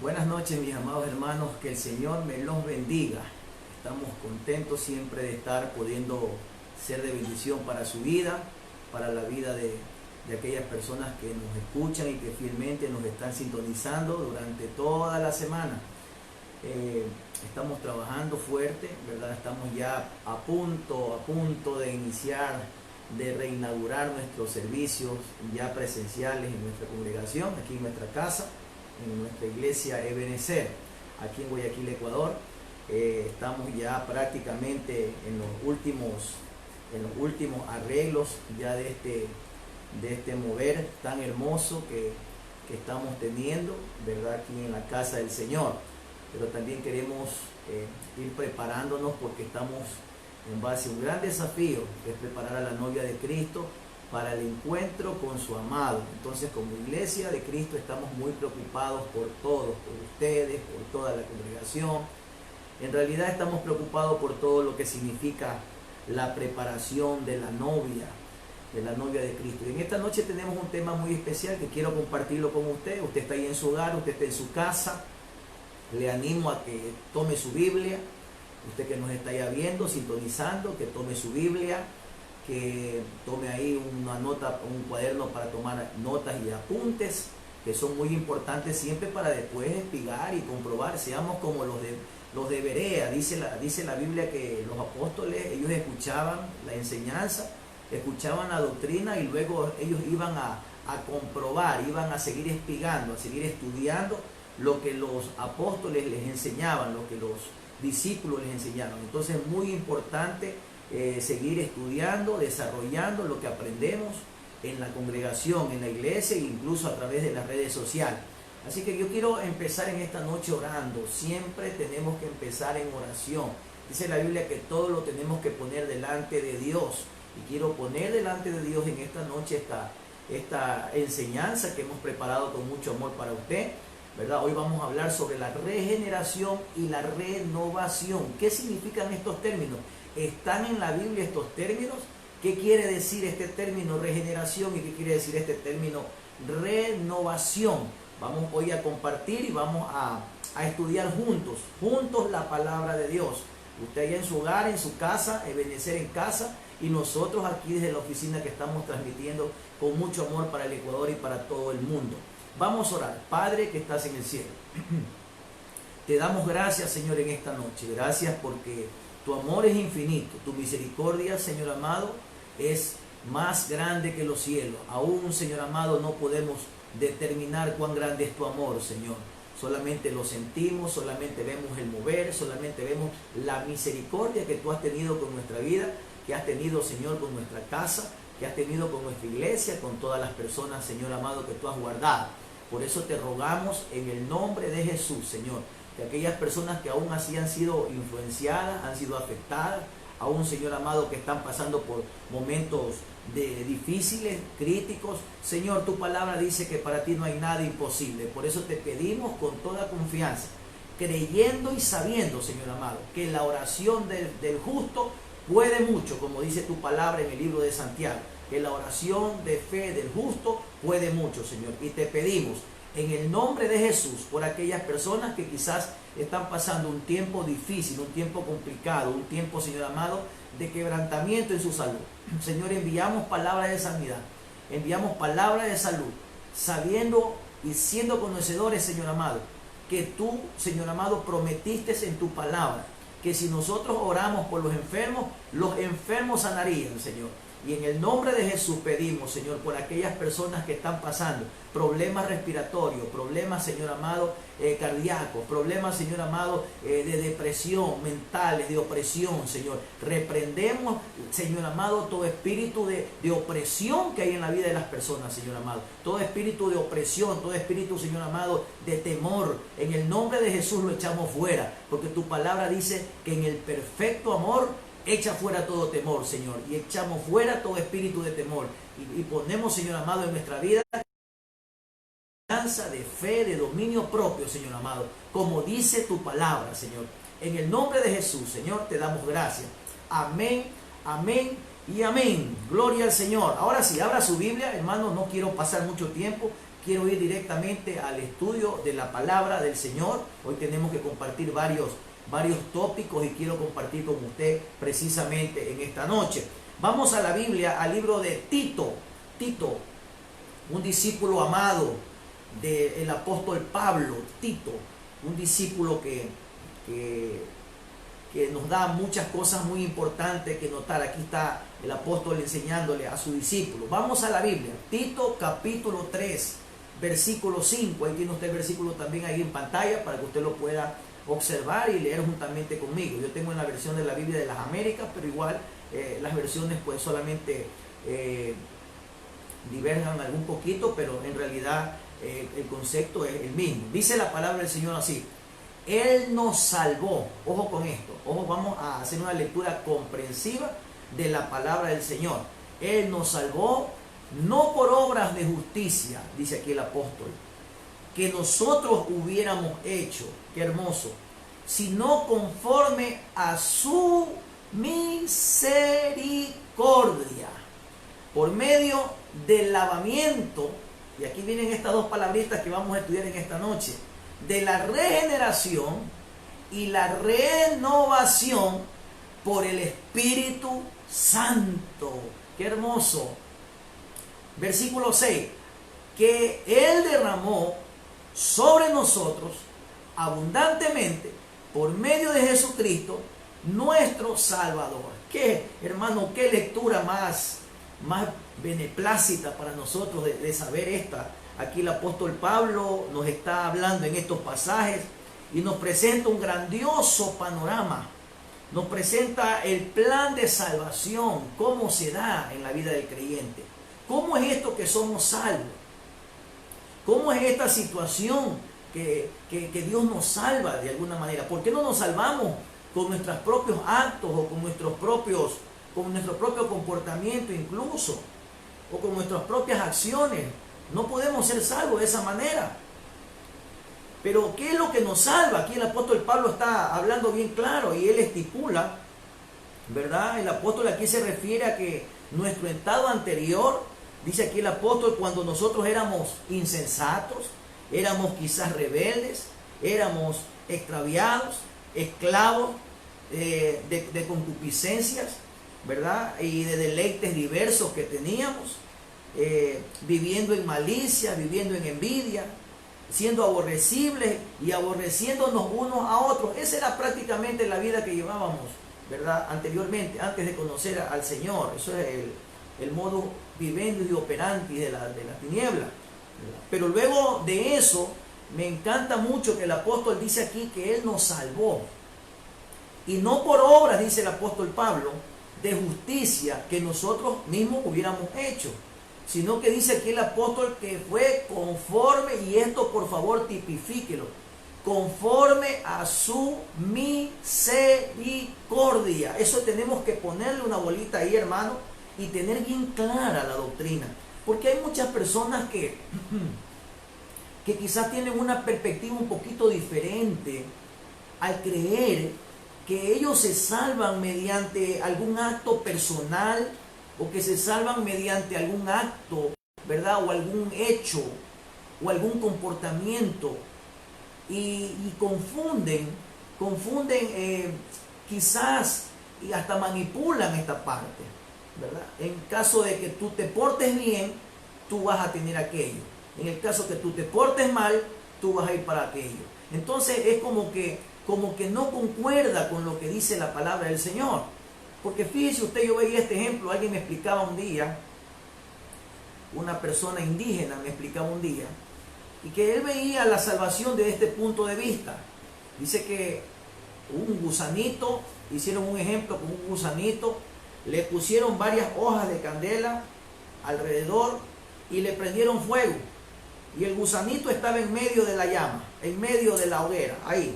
Buenas noches, mis amados hermanos, que el Señor me los bendiga. Estamos contentos siempre de estar pudiendo ser de bendición para su vida, para la vida de aquellas personas que nos escuchan y que fielmente nos están sintonizando durante toda la semana. Estamos trabajando fuerte, ¿verdad? Estamos ya a punto de iniciar, de reinaugurar nuestros servicios ya presenciales en nuestra congregación, aquí en nuestra casa, en nuestra iglesia Ebenezer, aquí en Guayaquil, Ecuador. Estamos ya prácticamente en los últimos arreglos ya de este mover tan hermoso que estamos teniendo, ¿verdad? Aquí en la casa del Señor. Pero también queremos ir preparándonos porque estamos en base a un gran desafío, que es preparar a la novia de Cristo para el encuentro con su amado. Entonces, como iglesia de Cristo estamos muy preocupados por todos, por ustedes, por toda la congregación. En realidad estamos preocupados por todo lo que significa la preparación de la novia de Cristo. Y en esta noche tenemos un tema muy especial que quiero compartirlo con usted. Usted está ahí en su hogar, usted está en su casa. Le animo a que tome su Biblia. Usted que nos está ya viendo, sintonizando, que tome su Biblia, que tome ahí una nota, un cuaderno para tomar notas y apuntes, que son muy importantes siempre para después espigar y comprobar. Seamos como los de Berea. Dice la Biblia que los apóstoles, ellos escuchaban la enseñanza, escuchaban la doctrina y luego ellos iban a comprobar, iban a seguir espigando, a seguir estudiando lo que los apóstoles les enseñaban, lo que los discípulos les enseñaron. Entonces es muy importante seguir estudiando, desarrollando lo que aprendemos en la congregación, en la iglesia e incluso a través de las redes sociales. Así que yo quiero empezar en esta noche orando. Siempre tenemos que empezar en oración. Dice la Biblia que todo lo tenemos que poner delante de Dios. Y quiero poner delante de Dios en esta noche esta enseñanza que hemos preparado con mucho amor para usted, ¿verdad? Hoy vamos a hablar sobre la regeneración y la renovación. ¿Qué significan estos términos? ¿Están en la Biblia estos términos? ¿Qué quiere decir este término regeneración y qué quiere decir este término renovación? Vamos hoy a compartir y vamos a estudiar juntos la palabra de Dios. Usted allá en su hogar, en su casa, Ebenezer en casa, y nosotros aquí desde la oficina que estamos transmitiendo con mucho amor para el Ecuador y para todo el mundo. Vamos a orar. Padre que estás en el cielo, te damos gracias, Señor, en esta noche. Gracias porque tu amor es infinito. Tu misericordia, Señor amado, es más grande que los cielos. Aún, Señor amado, no podemos determinar cuán grande es tu amor, Señor. Solamente lo sentimos, solamente vemos el mover, solamente vemos la misericordia que tú has tenido con nuestra vida, que has tenido, Señor, con nuestra casa, que has tenido con nuestra iglesia, con todas las personas, Señor amado, que tú has guardado. Por eso te rogamos en el nombre de Jesús, Señor, que aquellas personas que aún así han sido influenciadas, han sido afectadas, aún, Señor amado, que están pasando por momentos difíciles, críticos, Señor, tu palabra dice que para ti no hay nada imposible. Por eso te pedimos con toda confianza, creyendo y sabiendo, Señor amado, que la oración del justo puede mucho, como dice tu palabra en el libro de Santiago, que la oración de fe del justo puede mucho, Señor. Y te pedimos en el nombre de Jesús por aquellas personas que quizás están pasando un tiempo difícil, un tiempo complicado, un tiempo, Señor amado, de quebrantamiento en su salud. Señor, enviamos palabras de sanidad, enviamos palabras de salud, sabiendo y siendo conocedores, Señor amado, que tú, Señor amado, prometiste en tu palabra que si nosotros oramos por los enfermos sanarían, Señor. Y en el nombre de Jesús pedimos, Señor, por aquellas personas que están pasando problemas respiratorios, problemas, Señor amado, cardíacos, problemas, Señor amado, de depresión, mentales, de opresión, Señor. Reprendemos, Señor amado, todo espíritu de opresión que hay en la vida de las personas, Señor amado. Todo espíritu de opresión, todo espíritu, Señor amado, de temor. En el nombre de Jesús lo echamos fuera, porque tu palabra dice que en el perfecto amor echa fuera todo temor, Señor, y echamos fuera todo espíritu de temor y ponemos, Señor amado, en nuestra vida de fe, de dominio propio, Señor amado, como dice tu palabra, Señor. En el nombre de Jesús, Señor, te damos gracias. Amén, amén y amén. Gloria al Señor. Ahora sí, abra su Biblia, hermano, no quiero pasar mucho tiempo. quiero ir directamente al estudio de la palabra del Señor. Hoy tenemos que compartir varios tópicos y quiero compartir con usted precisamente en esta noche. Vamos a la Biblia, al libro de Tito, un discípulo amado del apóstol Pablo. Tito, un discípulo que nos da muchas cosas muy importantes que notar. Aquí está el apóstol enseñándole a su discípulo. Vamos a la Biblia, Tito capítulo 3, versículo 5. Ahí tiene usted el versículo también ahí en pantalla para que usted lo pueda observar y leer juntamente conmigo. Yo tengo en la versión de la Biblia de las Américas, pero igual las versiones pues solamente diverjan algún poquito, pero en realidad el concepto es el mismo. Dice la palabra del Señor así: Él nos salvó. Ojo con esto, ojo, vamos a hacer una lectura comprensiva de la palabra del Señor. Él nos salvó no por obras de justicia, dice aquí el apóstol, que nosotros hubiéramos hecho, qué hermoso, sino conforme a su misericordia, por medio del lavamiento, y aquí vienen estas dos palabritas que vamos a estudiar en esta noche, de la regeneración y la renovación por el Espíritu Santo. Qué hermoso. Versículo 6, que Él derramó sobre nosotros abundantemente por medio de Jesucristo, nuestro Salvador. Qué, hermano, qué lectura más beneplácita para nosotros de saber esta. Aquí el apóstol Pablo nos está hablando en estos pasajes y nos presenta un grandioso panorama. Nos presenta el plan de salvación, cómo se da en la vida del creyente. ¿Cómo es esto que somos salvos? ¿Cómo es esta situación que Dios nos salva de alguna manera? ¿Por qué no nos salvamos con nuestros propios actos o con nuestro propio comportamiento incluso? O con nuestras propias acciones. No podemos ser salvos de esa manera. Pero ¿qué es lo que nos salva? Aquí el apóstol Pablo está hablando bien claro y él estipula, ¿verdad? El apóstol aquí se refiere a que nuestro estado anterior, dice aquí el apóstol, cuando nosotros éramos insensatos, éramos quizás rebeldes, éramos extraviados, esclavos de concupiscencias, ¿verdad? Y de deleites diversos que teníamos, viviendo en malicia, viviendo en envidia, siendo aborrecibles y aborreciéndonos unos a otros. Esa era prácticamente la vida que llevábamos, ¿verdad? Anteriormente, antes de conocer al Señor. Eso es el modo vivendi y operandi de la tiniebla, ¿verdad? Pero luego de eso, me encanta mucho que el apóstol dice aquí que Él nos salvó. Y no por obras, dice el apóstol Pablo, de justicia que nosotros mismos hubiéramos hecho, sino que dice aquí el apóstol que fue conforme, y esto por favor tipifíquelo, conforme a su misericordia. Eso tenemos que ponerle una bolita ahí, hermano, y tener bien clara la doctrina, porque hay muchas personas que quizás tienen una perspectiva un poquito diferente al creer que ellos se salvan mediante algún acto personal, o que se salvan mediante algún acto, ¿verdad? O algún hecho, o algún comportamiento, y confunden quizás, y hasta manipulan esta parte, ¿verdad? En caso de que tú te portes bien, tú vas a tener aquello. En el caso que tú te portes mal, tú vas a ir para aquello. Entonces es como que no concuerda con lo que dice la palabra del Señor. Porque fíjese usted, yo veía este ejemplo, alguien me explicaba un día, una persona indígena me explicaba un día, y que él veía la salvación desde este punto de vista. Dice que un gusanito, hicieron un ejemplo con un gusanito, le pusieron varias hojas de candela alrededor y le prendieron fuego. Y el gusanito estaba en medio de la llama, en medio de la hoguera, ahí.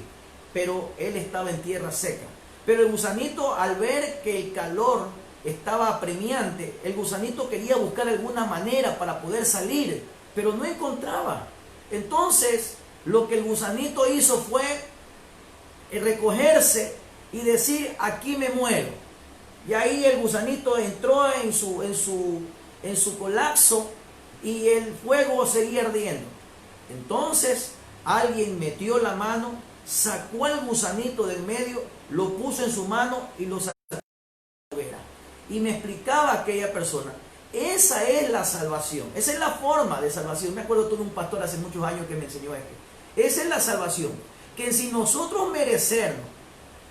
Pero él estaba en tierra seca. Pero el gusanito, al ver que el calor estaba apremiante, el gusanito quería buscar alguna manera para poder salir, pero no encontraba. Entonces, lo que el gusanito hizo fue recogerse y decir: aquí me muero. Y ahí el gusanito entró en su colapso, y el fuego seguía ardiendo. Entonces alguien metió la mano, sacó al gusanito del medio, lo puso en su mano y lo sacó de la hoguera. Y me explicaba aquella persona, esa es la salvación, esa es la forma de salvación. Me acuerdo de un pastor hace muchos años que me enseñó esto. Esa es la salvación, que sin nosotros merecernos,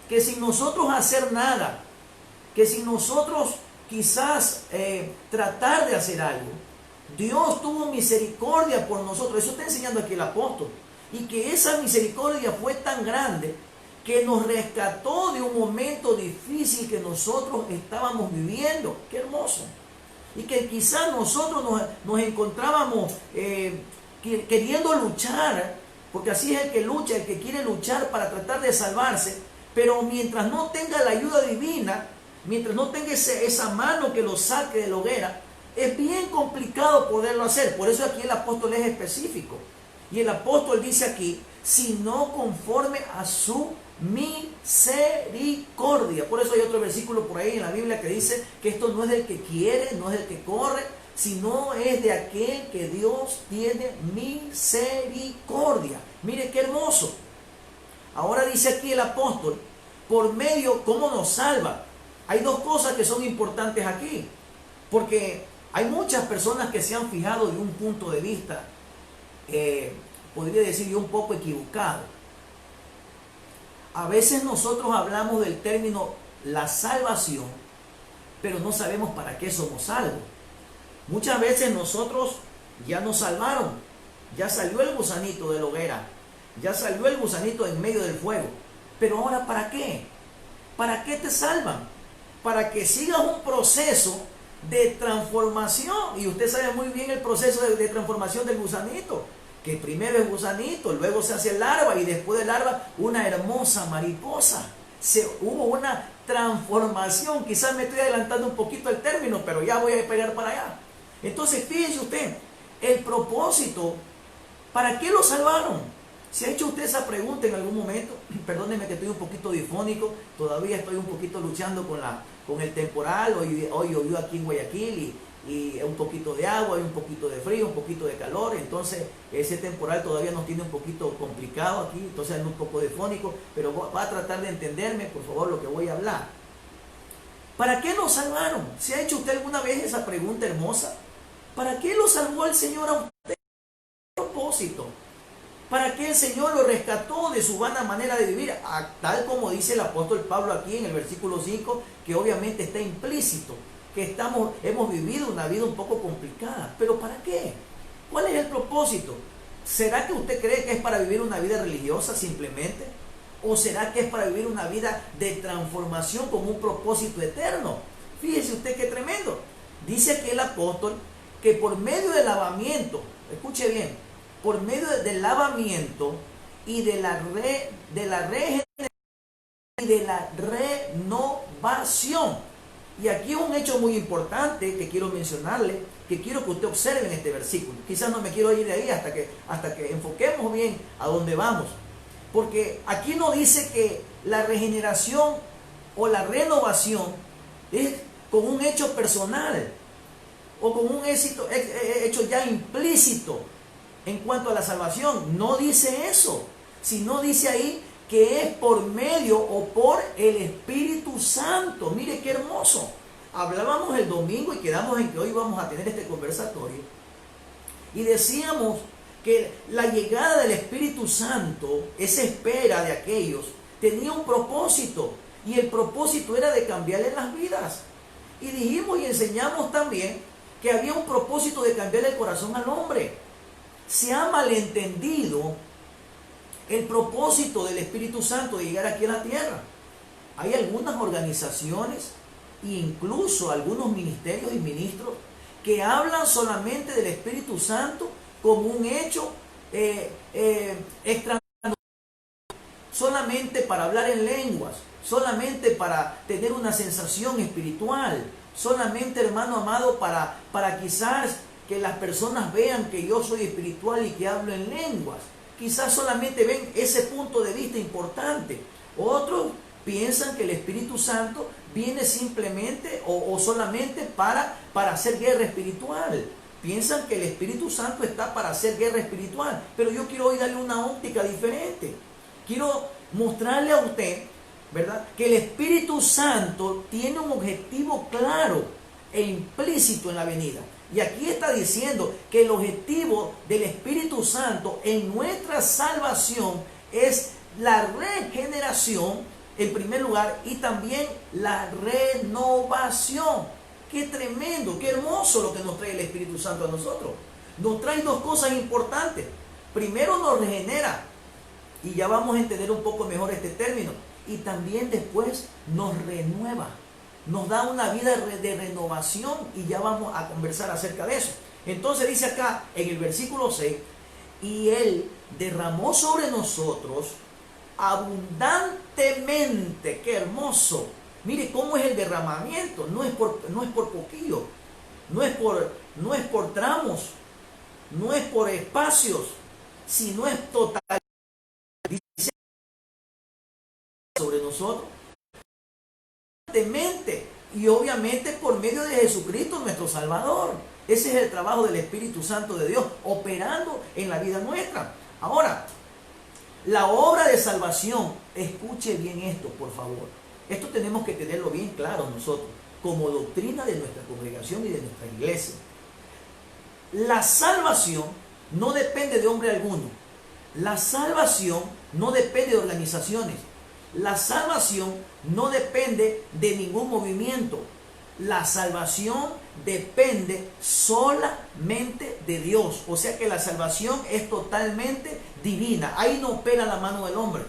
que sin nosotros hacer nada, que sin nosotros quizás tratar de hacer algo, Dios tuvo misericordia por nosotros. Eso está enseñando aquí el apóstol. Y que esa misericordia fue tan grande que nos rescató de un momento difícil que nosotros estábamos viviendo. ¡Qué hermoso! Y que quizás nosotros nos encontrábamos queriendo luchar, porque así es el que lucha, el que quiere luchar para tratar de salvarse, pero mientras no tenga la ayuda divina, mientras no tenga esa mano que lo saque de la hoguera, es bien complicado poderlo hacer. Por eso aquí el apóstol es específico. Y el apóstol dice aquí, sino conforme a su misericordia. Por eso hay otro versículo por ahí en la Biblia que dice que esto no es del que quiere, no es del que corre, sino es de aquel que Dios tiene misericordia. Mire qué hermoso. Ahora dice aquí el apóstol, por medio, ¿cómo nos salva? Hay dos cosas que son importantes aquí, porque hay muchas personas que se han fijado de un punto de vista, podría decir yo, un poco equivocado. A veces nosotros hablamos del término la salvación, pero no sabemos para qué somos salvos. Muchas veces nosotros ya nos salvaron, ya salió el gusanito de la hoguera, ya salió el gusanito en medio del fuego, pero ahora ¿para qué? ¿Para qué te salvan? Para que sigas un proceso de transformación. Y usted sabe muy bien el proceso de transformación del gusanito, que primero es gusanito, luego se hace larva y después de larva una hermosa mariposa. Hubo una transformación. Quizás me estoy adelantando un poquito el término, pero ya voy a pegar para allá. Entonces fíjese usted, el propósito, ¿para qué lo salvaron? ¿Se ha hecho usted esa pregunta en algún momento? Perdóneme que estoy un poquito difónico, todavía estoy un poquito luchando con el temporal. Hoy llovió aquí en Guayaquil y un poquito de agua, hay un poquito de frío, un poquito de calor. Entonces ese temporal todavía nos tiene un poquito complicado aquí, entonces ando un poco difónico, pero va a tratar de entenderme, por favor, lo que voy a hablar. ¿Para qué nos salvaron? ¿Se ha hecho usted alguna vez esa pregunta hermosa? ¿Para qué lo salvó el Señor a usted? ¿Qué propósito? ¿Para qué el Señor lo rescató de su vana manera de vivir? Tal como dice el apóstol Pablo aquí en el versículo 5, que obviamente está implícito, que hemos vivido una vida un poco complicada. ¿Pero para qué? ¿Cuál es el propósito? ¿Será que usted cree que es para vivir una vida religiosa simplemente? ¿O será que es para vivir una vida de transformación con un propósito eterno? Fíjese usted qué tremendo. Dice aquí el apóstol que por medio del lavamiento, escuche bien, por medio del lavamiento y de la regeneración y de la renovación. Y aquí es un hecho muy importante que quiero mencionarle, que quiero que usted observe en este versículo. Quizás no me quiero ir de ahí hasta que enfoquemos bien a dónde vamos. Porque aquí no dice que la regeneración o la renovación es con un hecho personal o con un hecho ya implícito en cuanto a la salvación. No dice eso, sino dice ahí que es por medio o por el Espíritu Santo. Mire qué hermoso. Hablábamos el domingo y quedamos en que hoy vamos a tener este conversatorio y decíamos que la llegada del Espíritu Santo, esa espera de aquellos, tenía un propósito, y el propósito era de cambiarle las vidas. Y dijimos y enseñamos también que había un propósito de cambiarle el corazón al hombre. Se ha malentendido el propósito del Espíritu Santo de llegar aquí a la tierra. Hay algunas organizaciones e incluso algunos ministerios y ministros que hablan solamente del Espíritu Santo como un hecho extraño, solamente para hablar en lenguas, solamente para tener una sensación espiritual, solamente, hermano amado, para quizás que las personas vean que yo soy espiritual y que hablo en lenguas. Quizás solamente ven ese punto de vista importante. Otros piensan que el Espíritu Santo viene simplemente o solamente para hacer guerra espiritual. piensan que el Espíritu Santo está para hacer guerra espiritual, pero yo quiero hoy darle una óptica diferente. Quiero mostrarle a usted, ¿verdad?, que el Espíritu Santo tiene un objetivo claro e implícito en la venida. Y aquí está diciendo que el objetivo del Espíritu Santo en nuestra salvación es la regeneración, en primer lugar, y también la renovación. Qué tremendo, qué hermoso lo que nos trae el Espíritu Santo a nosotros. Nos trae dos cosas importantes. Primero nos regenera, y ya vamos a entender un poco mejor este término. Y también después nos renueva. Nos da una vida de renovación, y ya vamos a conversar acerca de eso. Entonces dice acá en el versículo 6, y Él derramó sobre nosotros abundantemente. ¡Qué hermoso! Mire cómo es el derramamiento. No es por poquillo, no es por tramos, no es por espacios, sino es total. Dice sobre nosotros abundantemente, y obviamente por medio de Jesucristo nuestro Salvador. Ese es el trabajo del Espíritu Santo de Dios operando en la vida nuestra. Ahora, la obra de salvación, escuche bien esto, por favor. Esto tenemos que tenerlo bien claro nosotros, como doctrina de nuestra congregación y de nuestra iglesia. La salvación no depende de hombre alguno. La salvación no depende de organizaciones. La salvación no depende de ningún movimiento. La salvación depende solamente de Dios. O sea que la salvación es totalmente divina. Ahí no opera la mano del hombre.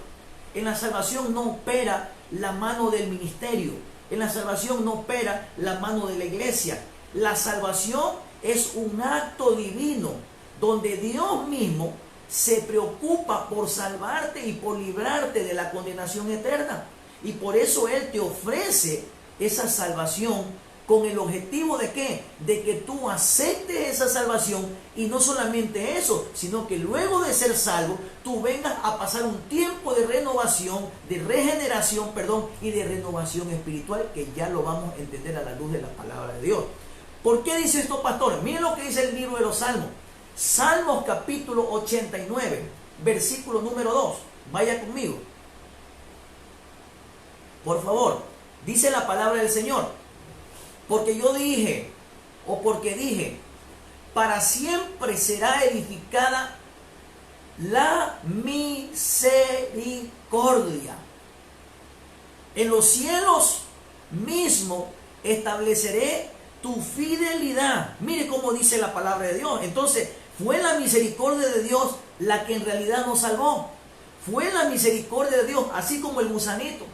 En la salvación no opera la mano del ministerio. En la salvación no opera la mano de la iglesia. La salvación es un acto divino donde Dios mismo se preocupa por salvarte y por librarte de la condenación eterna. Y por eso Él te ofrece esa salvación con el objetivo de ¿qué? De que tú aceptes esa salvación, y no solamente eso, sino que luego de ser salvo, tú vengas a pasar un tiempo de renovación, de regeneración, y de renovación espiritual, que ya lo vamos a entender a la luz de la palabra de Dios. ¿Por qué dice esto, pastor? Miren lo que dice el libro de los Salmos. Salmos capítulo 89, versículo número 2. Vaya conmigo. Por favor, dice la palabra del Señor. Porque yo dije, para siempre será edificada la misericordia. En los cielos mismo estableceré tu fidelidad. Mire cómo dice la palabra de Dios. Entonces, fue la misericordia de Dios la que en realidad nos salvó. Fue la misericordia de Dios, así como el gusanito,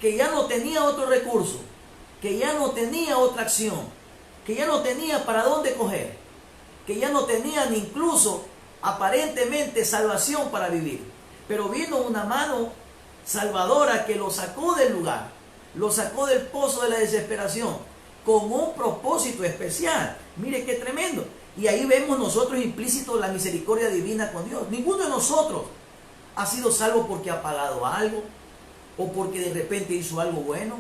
que ya no tenía otro recurso, que ya no tenía otra acción, que ya no tenía para dónde coger, que ya no tenía ni incluso aparentemente salvación para vivir. Pero vino una mano salvadora que lo sacó del lugar, lo sacó del pozo de la desesperación, con un propósito especial. Mire qué tremendo. Y ahí vemos nosotros implícito la misericordia divina con Dios. Ninguno de nosotros ha sido salvo porque ha pagado algo, o porque de repente hizo algo bueno,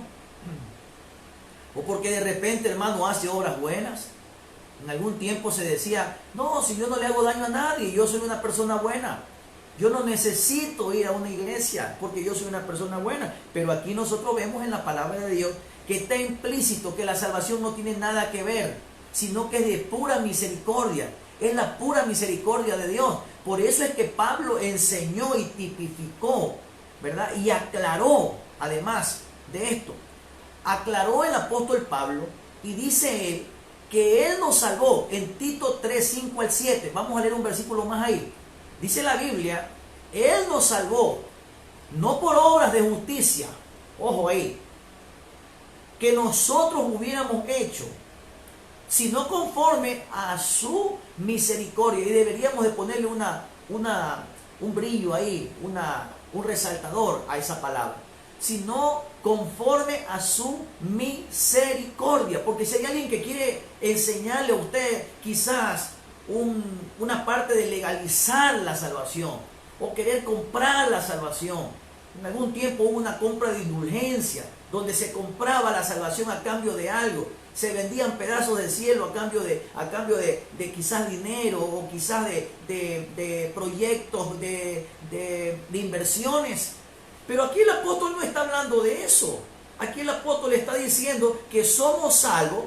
o porque de repente, hermano, hace obras buenas. En algún tiempo se decía, no, si yo no le hago daño a nadie, yo soy una persona buena. Yo no necesito ir a una iglesia porque yo soy una persona buena. Pero aquí nosotros vemos en la palabra de Dios que está implícito que la salvación no tiene nada que ver, sino que es de pura misericordia. Es la pura misericordia de Dios. Por eso es que Pablo enseñó y tipificó, ¿verdad? Y aclaró, además de esto, aclaró el apóstol Pablo, y dice él que Él nos salvó en Tito 3, 5 al 7. Vamos a leer un versículo más ahí. Dice la Biblia, Él nos salvó no por obras de justicia, ojo ahí, que nosotros hubiéramos hecho, sino conforme a su misericordia. Y deberíamos de ponerle un brillo ahí, un resaltador a esa palabra. Sino conforme a su misericordia. Porque si hay alguien que quiere enseñarle a usted quizás una parte de legalizar la salvación, o querer comprar la salvación. En algún tiempo hubo una compra de indulgencia, donde se compraba la salvación a cambio de algo. se vendían pedazos del cielo a cambio de quizás dinero o quizás de proyectos, de inversiones. Pero aquí el apóstol no está hablando de eso. Aquí el apóstol está diciendo que somos salvos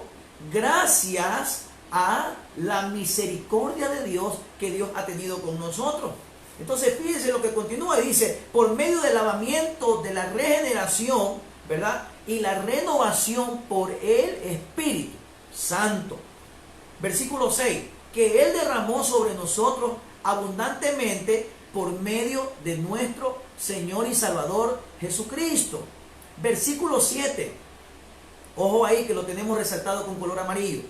gracias a la misericordia de Dios que Dios ha tenido con nosotros. Entonces fíjense lo que continúa, dice, por medio del lavamiento de la regeneración, ¿verdad? Y la renovación por el Espíritu Santo. Versículo 6, que Él derramó sobre nosotros abundantemente por medio de nuestro Señor y Salvador Jesucristo. Versículo 7, ojo ahí que lo tenemos resaltado con color amarillo.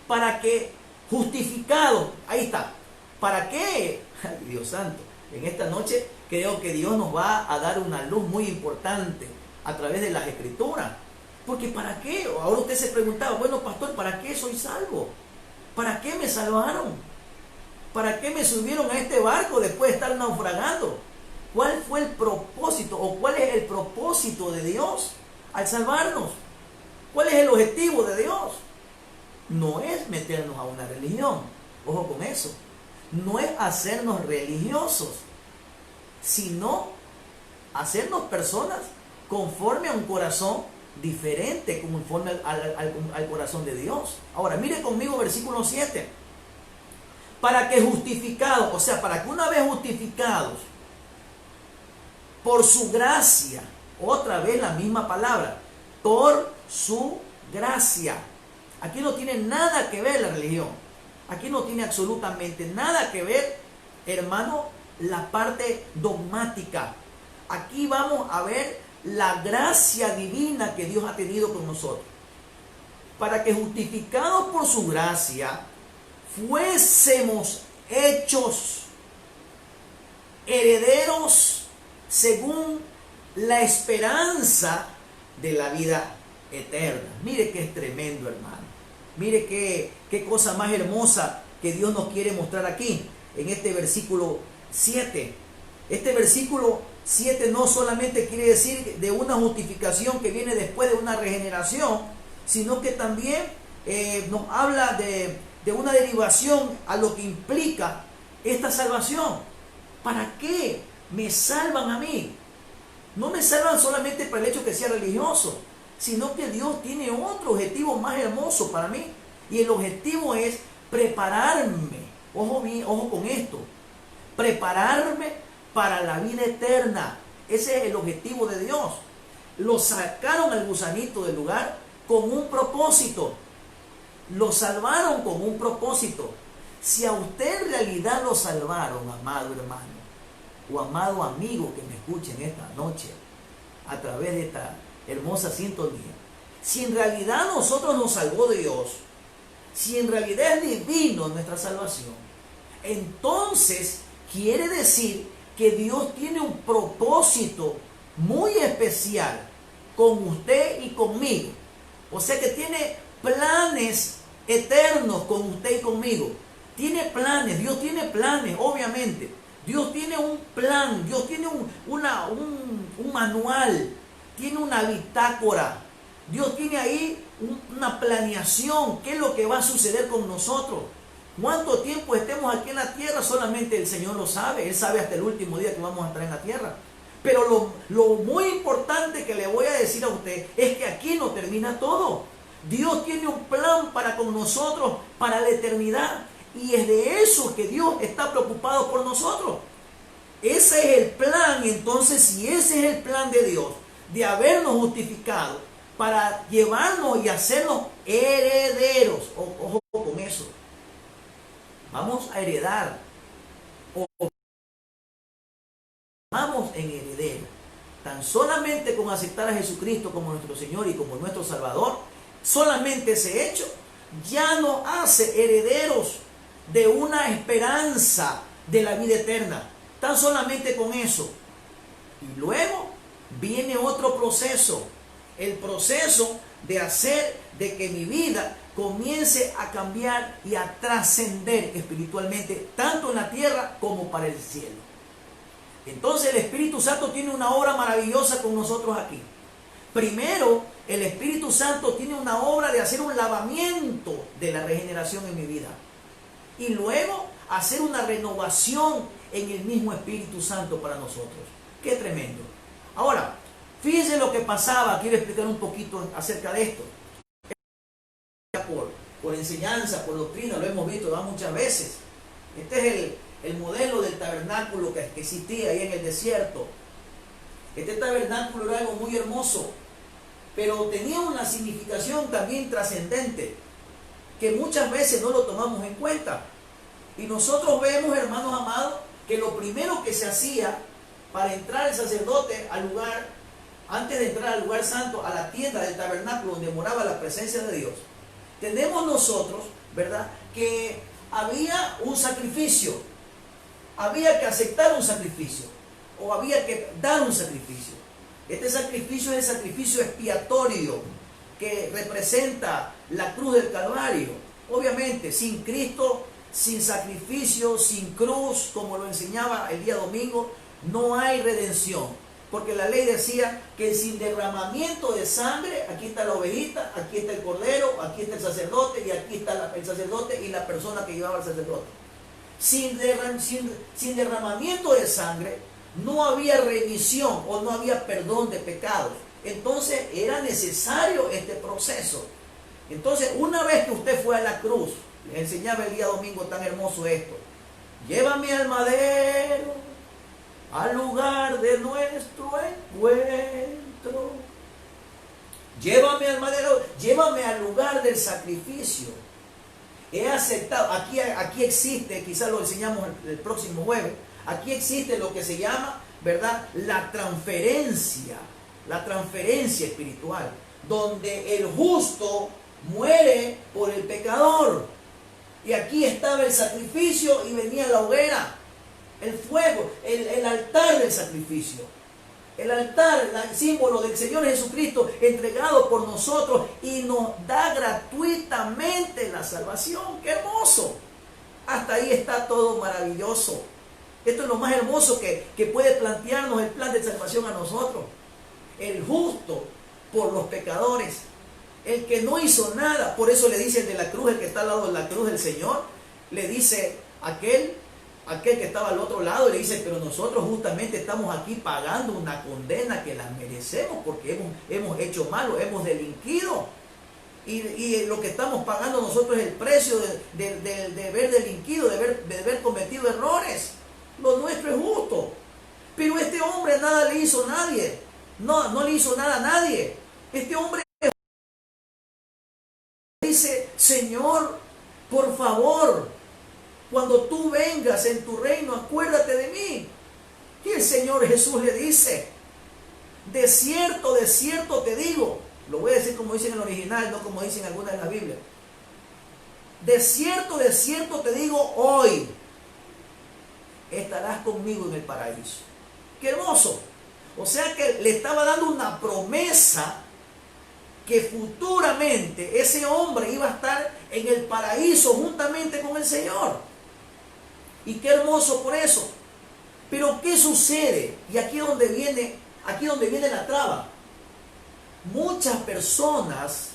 Para que justificados, ahí está, ¿para qué? Dios santo, en esta noche creo que Dios nos va a dar una luz muy importante a través de las Escrituras. Porque ¿para qué? Ahora usted se preguntaba, bueno, pastor, ¿para qué soy salvo? ¿Para qué me salvaron? ¿Para qué me subieron a este barco después de estar naufragando? ¿Cuál fue el propósito o cuál es el propósito de Dios al salvarnos? ¿Cuál es el objetivo de Dios? No es meternos a una religión, ojo con eso. No es hacernos religiosos, sino hacernos personas conforme a un corazón diferente, conforme al corazón de Dios. Ahora, mire conmigo versículo 7. Para que justificados, o sea, para que una vez justificados por su gracia, otra vez la misma palabra, por su gracia. Aquí no tiene nada que ver la religión. Aquí no tiene absolutamente nada que ver, hermano, la parte dogmática. Aquí vamos a ver la gracia divina que Dios ha tenido con nosotros. Para que justificados por su gracia, fuésemos hechos herederos según la esperanza de la vida eterna. Mire que es tremendo, hermano. Mire qué cosa más hermosa que Dios nos quiere mostrar aquí, en este versículo 7. Este versículo 7 no solamente quiere decir de una justificación que viene después de una regeneración, sino que también nos habla de una derivación a lo que implica esta salvación. ¿Para qué me salvan a mí? No me salvan solamente por el hecho que sea religioso, sino que Dios tiene otro objetivo más hermoso para mí. Y el objetivo es prepararme, ojo con esto, prepararme para la vida eterna. Ese es el objetivo de Dios. Lo sacaron al gusanito del lugar con un propósito. Lo salvaron con un propósito. Si a usted en realidad lo salvaron, amado hermano, o amado amigo que me escuchen esta noche, a través de esta hermosa sintonía, si en realidad nosotros nos salvó Dios, si en realidad es divino nuestra salvación, entonces quiere decir que Dios tiene un propósito muy especial con usted y conmigo. O sea que tiene planes eternos con usted y conmigo. Tiene planes, Dios tiene planes, obviamente. Dios tiene un plan, Dios tiene un manual, tiene una bitácora. Dios tiene ahí una planeación, qué es lo que va a suceder con nosotros. ¿Cuánto tiempo estemos aquí en la tierra? Solamente el Señor lo sabe. Él sabe hasta el último día que vamos a estar en la tierra. Pero lo muy importante que le voy a decir a usted es que aquí no termina todo. Dios tiene un plan para con nosotros, para la eternidad. Y es de eso que Dios está preocupado por nosotros. Ese es el plan. Y entonces, si ese es el plan de Dios, de habernos justificado, para llevarnos y hacernos herederos, ojo con eso, vamos a heredar, o vamos en heredero, tan solamente con aceptar a Jesucristo como nuestro Señor y como nuestro Salvador. Solamente ese hecho ya nos hace herederos de una esperanza de la vida eterna, tan solamente con eso. Y luego viene otro proceso, el proceso de hacer de que mi vida comience a cambiar y a trascender espiritualmente, tanto en la tierra como para el cielo. Entonces el Espíritu Santo tiene una obra maravillosa con nosotros aquí. Primero, el Espíritu Santo tiene una obra de hacer un lavamiento de la regeneración en mi vida. Y luego hacer una renovación en el mismo Espíritu Santo para nosotros. ¡Qué tremendo! Ahora, fíjense lo que pasaba. Quiero explicar un poquito acerca de esto. Por enseñanza, por doctrina, lo hemos visto muchas veces. Este es el modelo del tabernáculo que existía ahí en el desierto. Este tabernáculo era algo muy hermoso, pero tenía una significación también trascendente, que muchas veces no lo tomamos en cuenta. Y nosotros vemos, hermanos amados, que lo primero que se hacía para entrar el sacerdote al lugar, antes de entrar al lugar santo, a la tienda del tabernáculo donde moraba la presencia de Dios, tenemos nosotros, ¿verdad?, que había un sacrificio, había que aceptar un sacrificio, o había que dar un sacrificio. Este sacrificio es el sacrificio expiatorio que representa la cruz del Calvario. Obviamente, sin Cristo, sin sacrificio, sin cruz, como lo enseñaba el día domingo, no hay redención. Porque la ley decía que sin derramamiento de sangre, aquí está la ovejita, aquí está el cordero, aquí está el sacerdote, y aquí está el sacerdote y la persona que llevaba al sacerdote. Sin derramamiento de sangre, no había remisión o no había perdón de pecados. Entonces era necesario este proceso. Entonces, una vez que usted fue a la cruz, les enseñaba el día domingo tan hermoso esto: llévame al madero, al lugar de nuestro encuentro. Llévame al madero, llévame al lugar del sacrificio. He aceptado, aquí existe, quizás lo enseñamos el próximo jueves, aquí existe lo que se llama, ¿verdad?, la transferencia espiritual, donde el justo muere por el pecador. Y aquí estaba el sacrificio y venía la hoguera, el fuego, el altar del sacrificio. El altar, el símbolo del Señor Jesucristo entregado por nosotros y nos da gratuitamente la salvación. ¡Qué hermoso! Hasta ahí está todo maravilloso. Esto es lo más hermoso que puede plantearnos el plan de salvación a nosotros. El justo por los pecadores. El que no hizo nada. Por eso le dice el de la cruz, el que está al lado de la cruz del Señor, le dice aquel que estaba al otro lado, le dice: pero nosotros justamente estamos aquí pagando una condena que la merecemos porque hemos hecho malo, hemos delinquido. Y lo que estamos pagando nosotros es el precio de haber delinquido, de haber cometido errores. Lo nuestro es justo. Pero este hombre nada le hizo a nadie. No le hizo nada a nadie. Este hombre dice: Señor, por favor, cuando tú vengas en tu reino, acuérdate de mí. Y el Señor Jesús le dice: de cierto te digo. Lo voy a decir como dice en el original, no como dicen algunas de las Biblias. De cierto te digo, hoy estarás conmigo en el paraíso. ¡Qué hermoso! O sea que le estaba dando una promesa que futuramente ese hombre iba a estar en el paraíso juntamente con el Señor. Y qué hermoso por eso. Pero ¿qué sucede? Y aquí es donde viene la traba. Muchas personas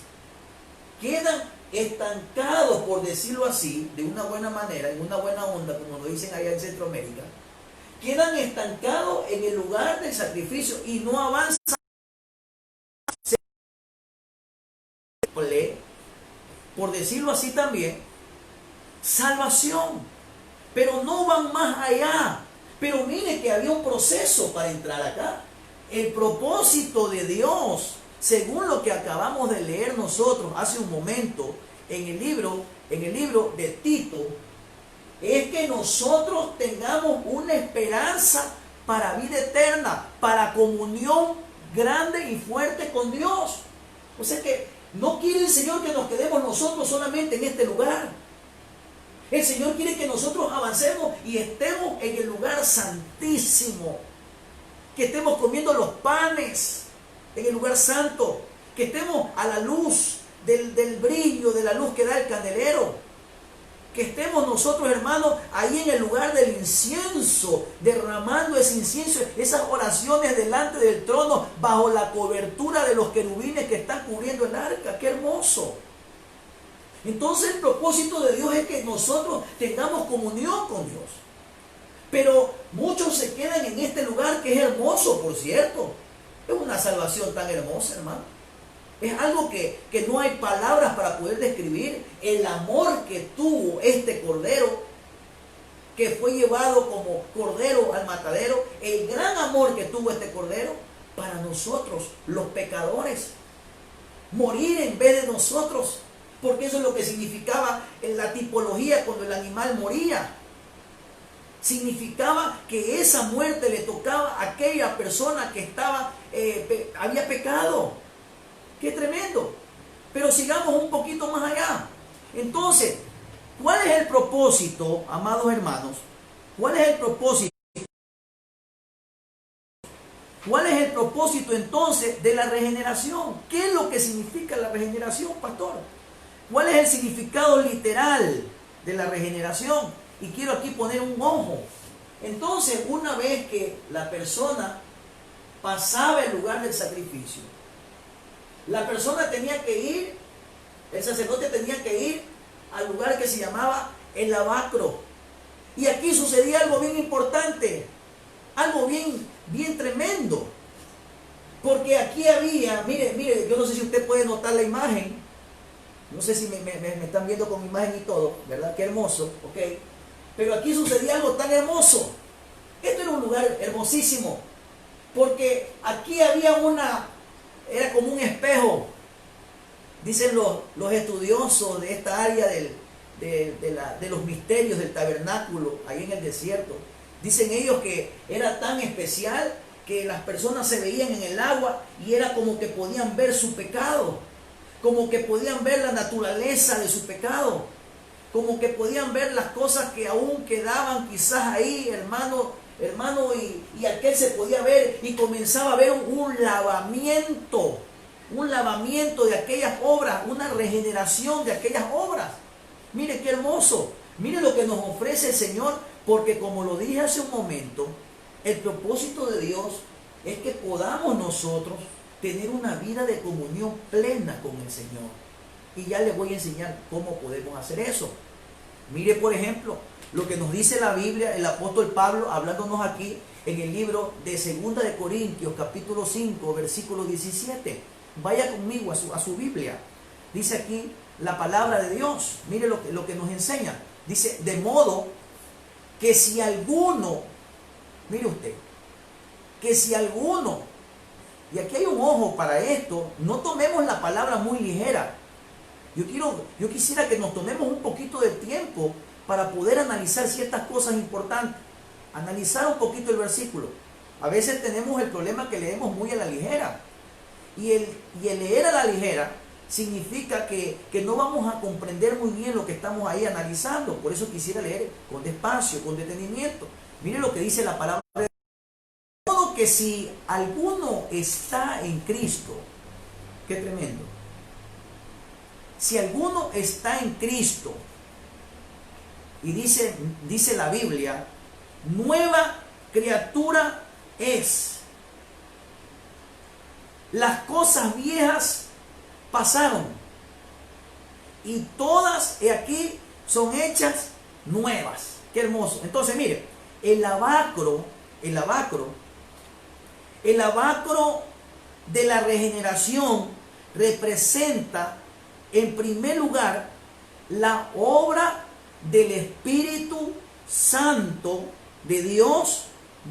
quedan estancados, por decirlo así, de una buena manera, en una buena onda, como lo dicen allá en Centroamérica. Quedan estancados en el lugar del sacrificio y no avanzan. Por decirlo así también, salvación. Pero no van más allá. Pero mire que había un proceso para entrar acá. El propósito de Dios, según lo que acabamos de leer nosotros hace un momento en el libro de Tito, es que nosotros tengamos una esperanza para vida eterna, para comunión grande y fuerte con Dios. O sea que no quiere el Señor que nos quedemos nosotros solamente en este lugar. El Señor quiere que nosotros avancemos y estemos en el lugar santísimo, que estemos comiendo los panes en el lugar santo, que estemos a la luz del brillo de la luz que da el candelero. Que estemos nosotros, hermanos, ahí en el lugar del incienso, derramando ese incienso, esas oraciones delante del trono, bajo la cobertura de los querubines que están cubriendo el arca. ¡Qué hermoso! Entonces el propósito de Dios es que nosotros tengamos comunión con Dios. Pero muchos se quedan en este lugar que es hermoso, por cierto. Es una salvación tan hermosa, hermano. Es algo que no hay palabras para poder describir. El amor que tuvo este cordero, que fue llevado como cordero al matadero. El gran amor que tuvo este cordero para nosotros, los pecadores. Morir en vez de nosotros. Porque eso es lo que significaba en la tipología cuando el animal moría. Significaba que esa muerte le tocaba a aquella persona que había pecado. ¡Qué tremendo! Pero sigamos un poquito más allá. Entonces, ¿cuál es el propósito, amados hermanos? ¿Cuál es el propósito? ¿Cuál es el propósito entonces de la regeneración? ¿Qué es lo que significa la regeneración, pastor? ¿Cuál es el significado literal de la regeneración? Y quiero aquí poner un ojo. Entonces, una vez que la persona pasaba el lugar del sacrificio, la persona tenía que ir, el sacerdote tenía que ir al lugar que se llamaba el lavacro. Y aquí sucedía algo bien importante, algo bien tremendo. Porque aquí había, mire, yo no sé si usted puede notar la imagen, no sé si me están viendo con mi imagen y todo, ¿verdad? Qué hermoso, ok. Pero aquí sucedía algo tan hermoso. Esto era un lugar hermosísimo, porque aquí había era como un espejo. Dicen los estudiosos de esta área de los misterios del tabernáculo, ahí en el desierto. Dicen ellos que era tan especial que las personas se veían en el agua y era como que podían ver su pecado, como que podían ver la naturaleza de su pecado, como que podían ver las cosas que aún quedaban quizás ahí, hermano, y aquel se podía ver y comenzaba a ver un lavamiento de aquellas obras, una regeneración de aquellas obras. Mire qué hermoso, mire lo que nos ofrece el Señor, porque como lo dije hace un momento, el propósito de Dios es que podamos nosotros tener una vida de comunión plena con el Señor. Y ya les voy a enseñar cómo podemos hacer eso. Mire, por ejemplo, lo que nos dice la Biblia, el apóstol Pablo, hablándonos aquí en el libro de 2 de Corintios, capítulo 5, versículo 17. Vaya conmigo a su Biblia. Dice aquí la palabra de Dios. Mire lo que nos enseña. Dice, de modo que si alguno, mire usted, que si alguno, y aquí hay un ojo para esto, no tomemos la palabra muy ligera. Yo quisiera que nos tomemos un poquito de tiempo para poder analizar ciertas cosas importantes. Analizar un poquito el versículo. A veces tenemos el problema que leemos muy a la ligera. Y el leer a la ligera significa que no vamos a comprender muy bien lo que estamos ahí analizando. Por eso quisiera leer con despacio, con detenimiento. Mire lo que dice la palabra de Dios. De modo que si alguno está en Cristo, qué tremendo. Si alguno está en Cristo, y dice la Biblia, nueva criatura es. Las cosas viejas pasaron y todas aquí son hechas nuevas. Qué hermoso. Entonces, mire, el lavacro de la regeneración representa, en primer lugar, la obra del Espíritu Santo de Dios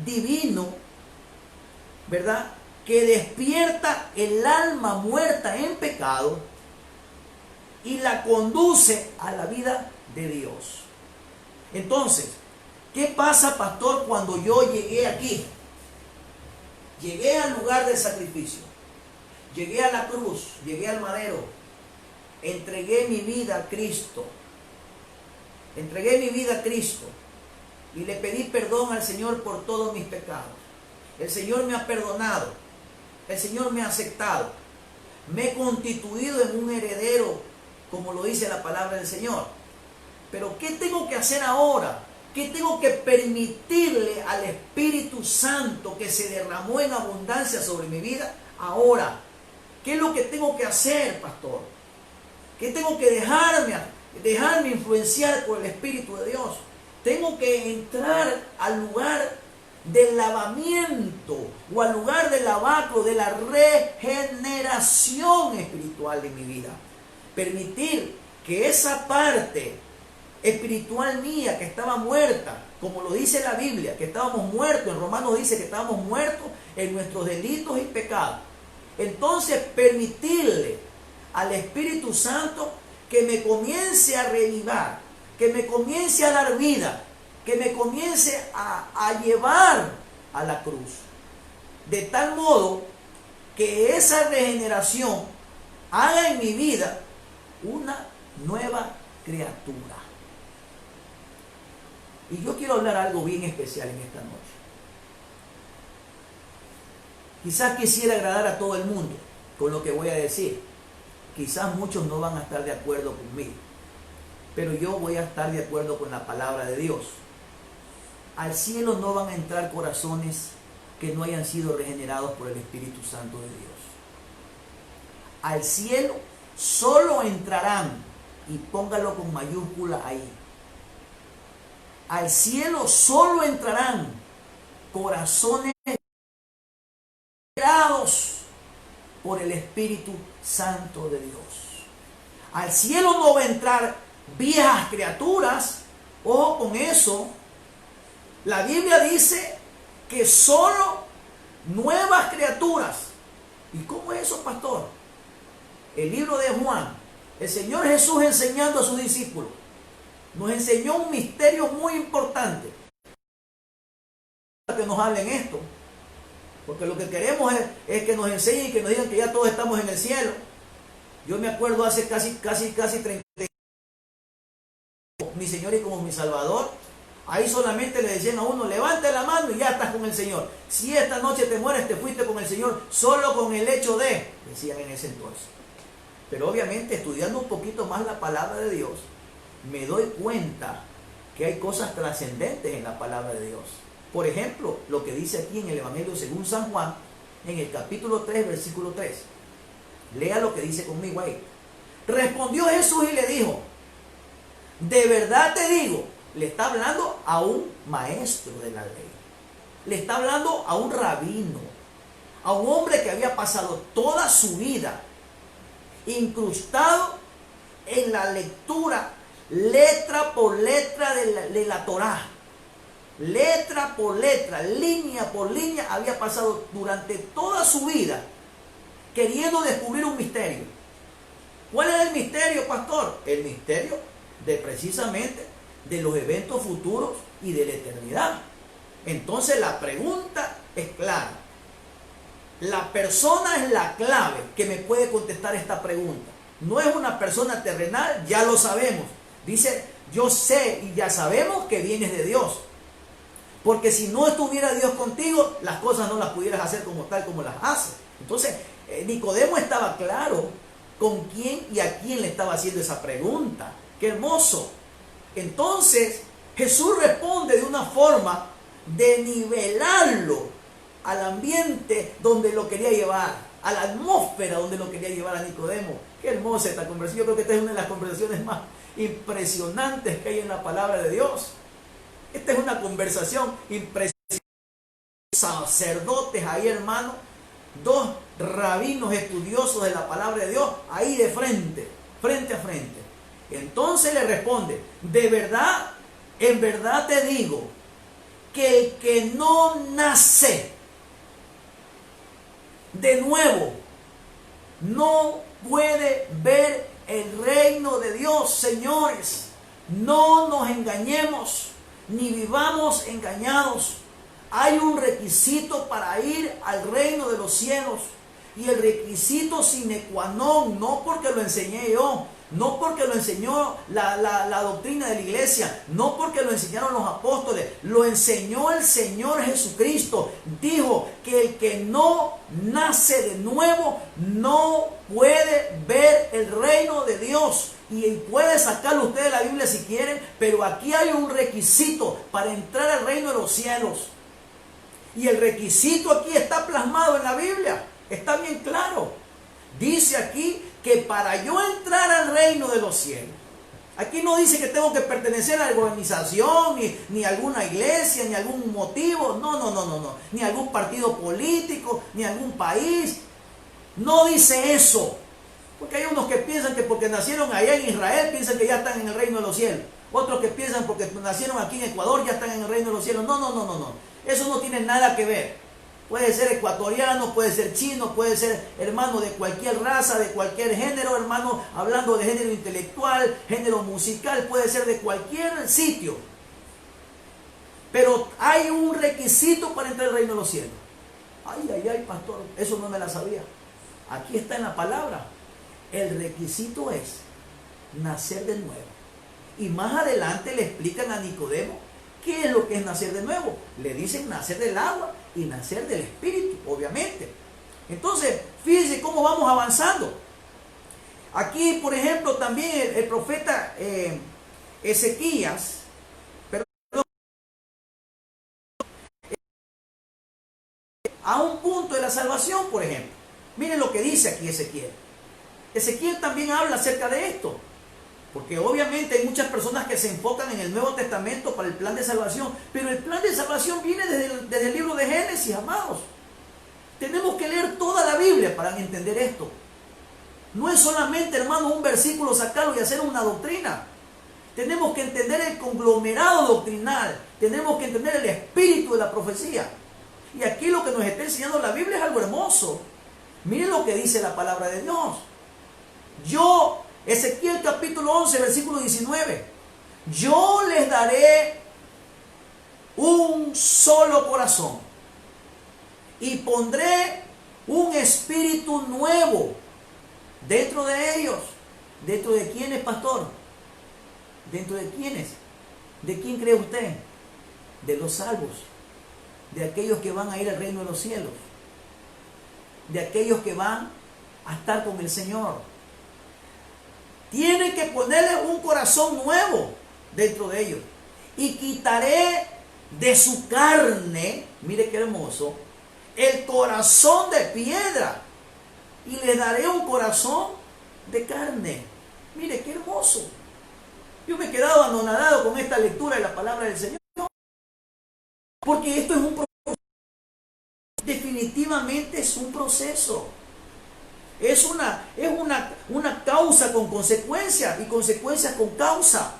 divino, ¿verdad? Que despierta el alma muerta en pecado y la conduce a la vida de Dios. Entonces, ¿qué pasa, pastor, cuando yo llegué aquí? Llegué al lugar del sacrificio, llegué a la cruz, llegué al madero, entregué mi vida a Cristo, y le pedí perdón al Señor por todos mis pecados. El Señor me ha perdonado, el Señor me ha aceptado, me he constituido en un heredero, como lo dice la palabra del Señor. Pero ¿qué tengo que hacer ahora? ¿Qué tengo que permitirle al Espíritu Santo que se derramó en abundancia sobre mi vida ahora? ¿Qué es lo que tengo que hacer, pastor? ¿Qué tengo que dejarme influenciar por el Espíritu de Dios? Tengo que entrar al lugar del lavamiento o al lugar del lavacro, de la regeneración espiritual de mi vida. Permitir que esa parte espiritual mía que estaba muerta, como lo dice la Biblia, que estábamos muertos, en Romanos dice que estábamos muertos en nuestros delitos y pecados. Entonces permitirle al Espíritu Santo que me comience a revivar, que me comience a dar vida, que me comience a llevar a la cruz. De tal modo que esa regeneración haga en mi vida una nueva criatura. Y yo quiero hablar algo bien especial en esta noche. Quizás quisiera agradar a todo el mundo con lo que voy a decir. Quizás muchos no van a estar de acuerdo conmigo, pero yo voy a estar de acuerdo con la palabra de Dios. Al cielo no van a entrar corazones que no hayan sido regenerados por el Espíritu Santo de Dios. Al cielo solo entrarán, y póngalo con mayúscula ahí, al cielo solo entrarán corazones regenerados por el Espíritu Santo de Dios. Al cielo no va a entrar viejas criaturas. Ojo con eso. La Biblia dice que solo nuevas criaturas. ¿Y cómo es eso, pastor? El libro de Juan, el Señor Jesús enseñando a sus discípulos, nos enseñó un misterio muy importante. Que nos hablen esto, porque lo que queremos es que nos enseñen y que nos digan que ya todos estamos en el cielo. Yo me acuerdo hace casi 30 años, mi Señor y como mi Salvador, ahí solamente le decían a uno, levante la mano y ya estás con el Señor. Si esta noche te mueres, te fuiste con el Señor, solo con el hecho de, decían en ese entonces. Pero obviamente, estudiando un poquito más la palabra de Dios, me doy cuenta que hay cosas trascendentes en la palabra de Dios. Por ejemplo, lo que dice aquí en el Evangelio según San Juan, en el capítulo 3, versículo 3. Lea lo que dice conmigo ahí. Respondió Jesús y le dijo, de verdad te digo, le está hablando a un maestro de la ley. Le está hablando a un rabino, a un hombre que había pasado toda su vida incrustado en la lectura, letra por letra de la Torá. Letra por letra, línea por línea, había pasado durante toda su vida queriendo descubrir un misterio. ¿Cuál es el misterio, pastor? El misterio de precisamente de los eventos futuros y de la eternidad. Entonces la pregunta es clara. La persona es la clave que me puede contestar esta pregunta. No es una persona terrenal, ya lo sabemos. Dice, yo sé y ya sabemos que vienes de Dios. Porque si no estuviera Dios contigo, las cosas no las pudieras hacer como tal como las haces. Entonces, Nicodemo estaba claro con quién y a quién le estaba haciendo esa pregunta. ¡Qué hermoso! Entonces, Jesús responde de una forma de nivelarlo al ambiente donde lo quería llevar, a la atmósfera donde lo quería llevar a Nicodemo. ¡Qué hermosa esta conversación! Yo creo que esta es una de las conversaciones más impresionantes que hay en la palabra de Dios. Esta es una conversación impresionante. Sacerdotes ahí, hermano, dos rabinos estudiosos de la palabra de Dios, ahí de frente a frente. Entonces le responde, de verdad, en verdad te digo, que el que no nace de nuevo, no puede ver el reino de Dios. Señores, no nos engañemos, ni vivamos engañados. Hay un requisito para ir al reino de los cielos, y el requisito sine qua non, no porque lo enseñé yo, no porque lo enseñó la doctrina de la iglesia, no porque lo enseñaron los apóstoles, lo enseñó el Señor Jesucristo. Dijo que el que no nace de nuevo no puede ver el reino de Dios. Y puede sacarlo usted de la Biblia si quieren, pero aquí hay un requisito para entrar al reino de los cielos. Y el requisito aquí está plasmado en la Biblia, está bien claro. Dice aquí que para yo entrar al reino de los cielos, aquí no dice que tengo que pertenecer a la organización, ni a alguna iglesia, ni a algún motivo, no, ni a algún partido político, ni a algún país. No dice eso. Porque hay unos que piensan que porque nacieron allá en Israel, piensan que ya están en el reino de los cielos. Otros que piensan porque nacieron aquí en Ecuador, ya están en el reino de los cielos. No. Eso no tiene nada que ver. Puede ser ecuatoriano, puede ser chino, puede ser hermano de cualquier raza, de cualquier género, hermano, hablando de género intelectual, género musical, puede ser de cualquier sitio. Pero hay un requisito para entrar al reino de los cielos. Ay, pastor, eso no me la sabía. Aquí está en la palabra. El requisito es nacer de nuevo. Y más adelante le explican a Nicodemo qué es lo que es nacer de nuevo. Le dicen nacer del agua y nacer del espíritu, obviamente. Entonces, fíjense cómo vamos avanzando. Aquí, por ejemplo, también el profeta Ezequías, a un punto de la salvación, por ejemplo. Miren lo que dice aquí Ezequiel. Ezequiel también habla acerca de esto, porque obviamente hay muchas personas que se enfocan en el Nuevo Testamento para el plan de salvación, pero el plan de salvación viene desde el libro de Génesis, amados. Tenemos que leer toda la Biblia para entender esto. No es solamente, hermanos, un versículo sacarlo y hacer una doctrina. Tenemos que entender el conglomerado doctrinal, tenemos que entender el espíritu de la profecía. Y aquí lo que nos está enseñando la Biblia es algo hermoso. Miren lo que dice la palabra de Dios. Ezequiel capítulo 11, versículo 19. Yo les daré un solo corazón y pondré un espíritu nuevo dentro de ellos. ¿Dentro de quiénes, pastor? ¿Dentro de quiénes? ¿De quién cree usted? De los salvos, de aquellos que van a ir al reino de los cielos, de aquellos que van a estar con el Señor. Tienen que ponerle un corazón nuevo dentro de ellos. Y quitaré de su carne, mire qué hermoso, el corazón de piedra. Y le daré un corazón de carne. Mire qué hermoso. Yo me he quedado anonadado con esta lectura de la palabra del Señor. Porque esto es un proceso. Definitivamente es un proceso. Es una causa con consecuencias y consecuencias con causa.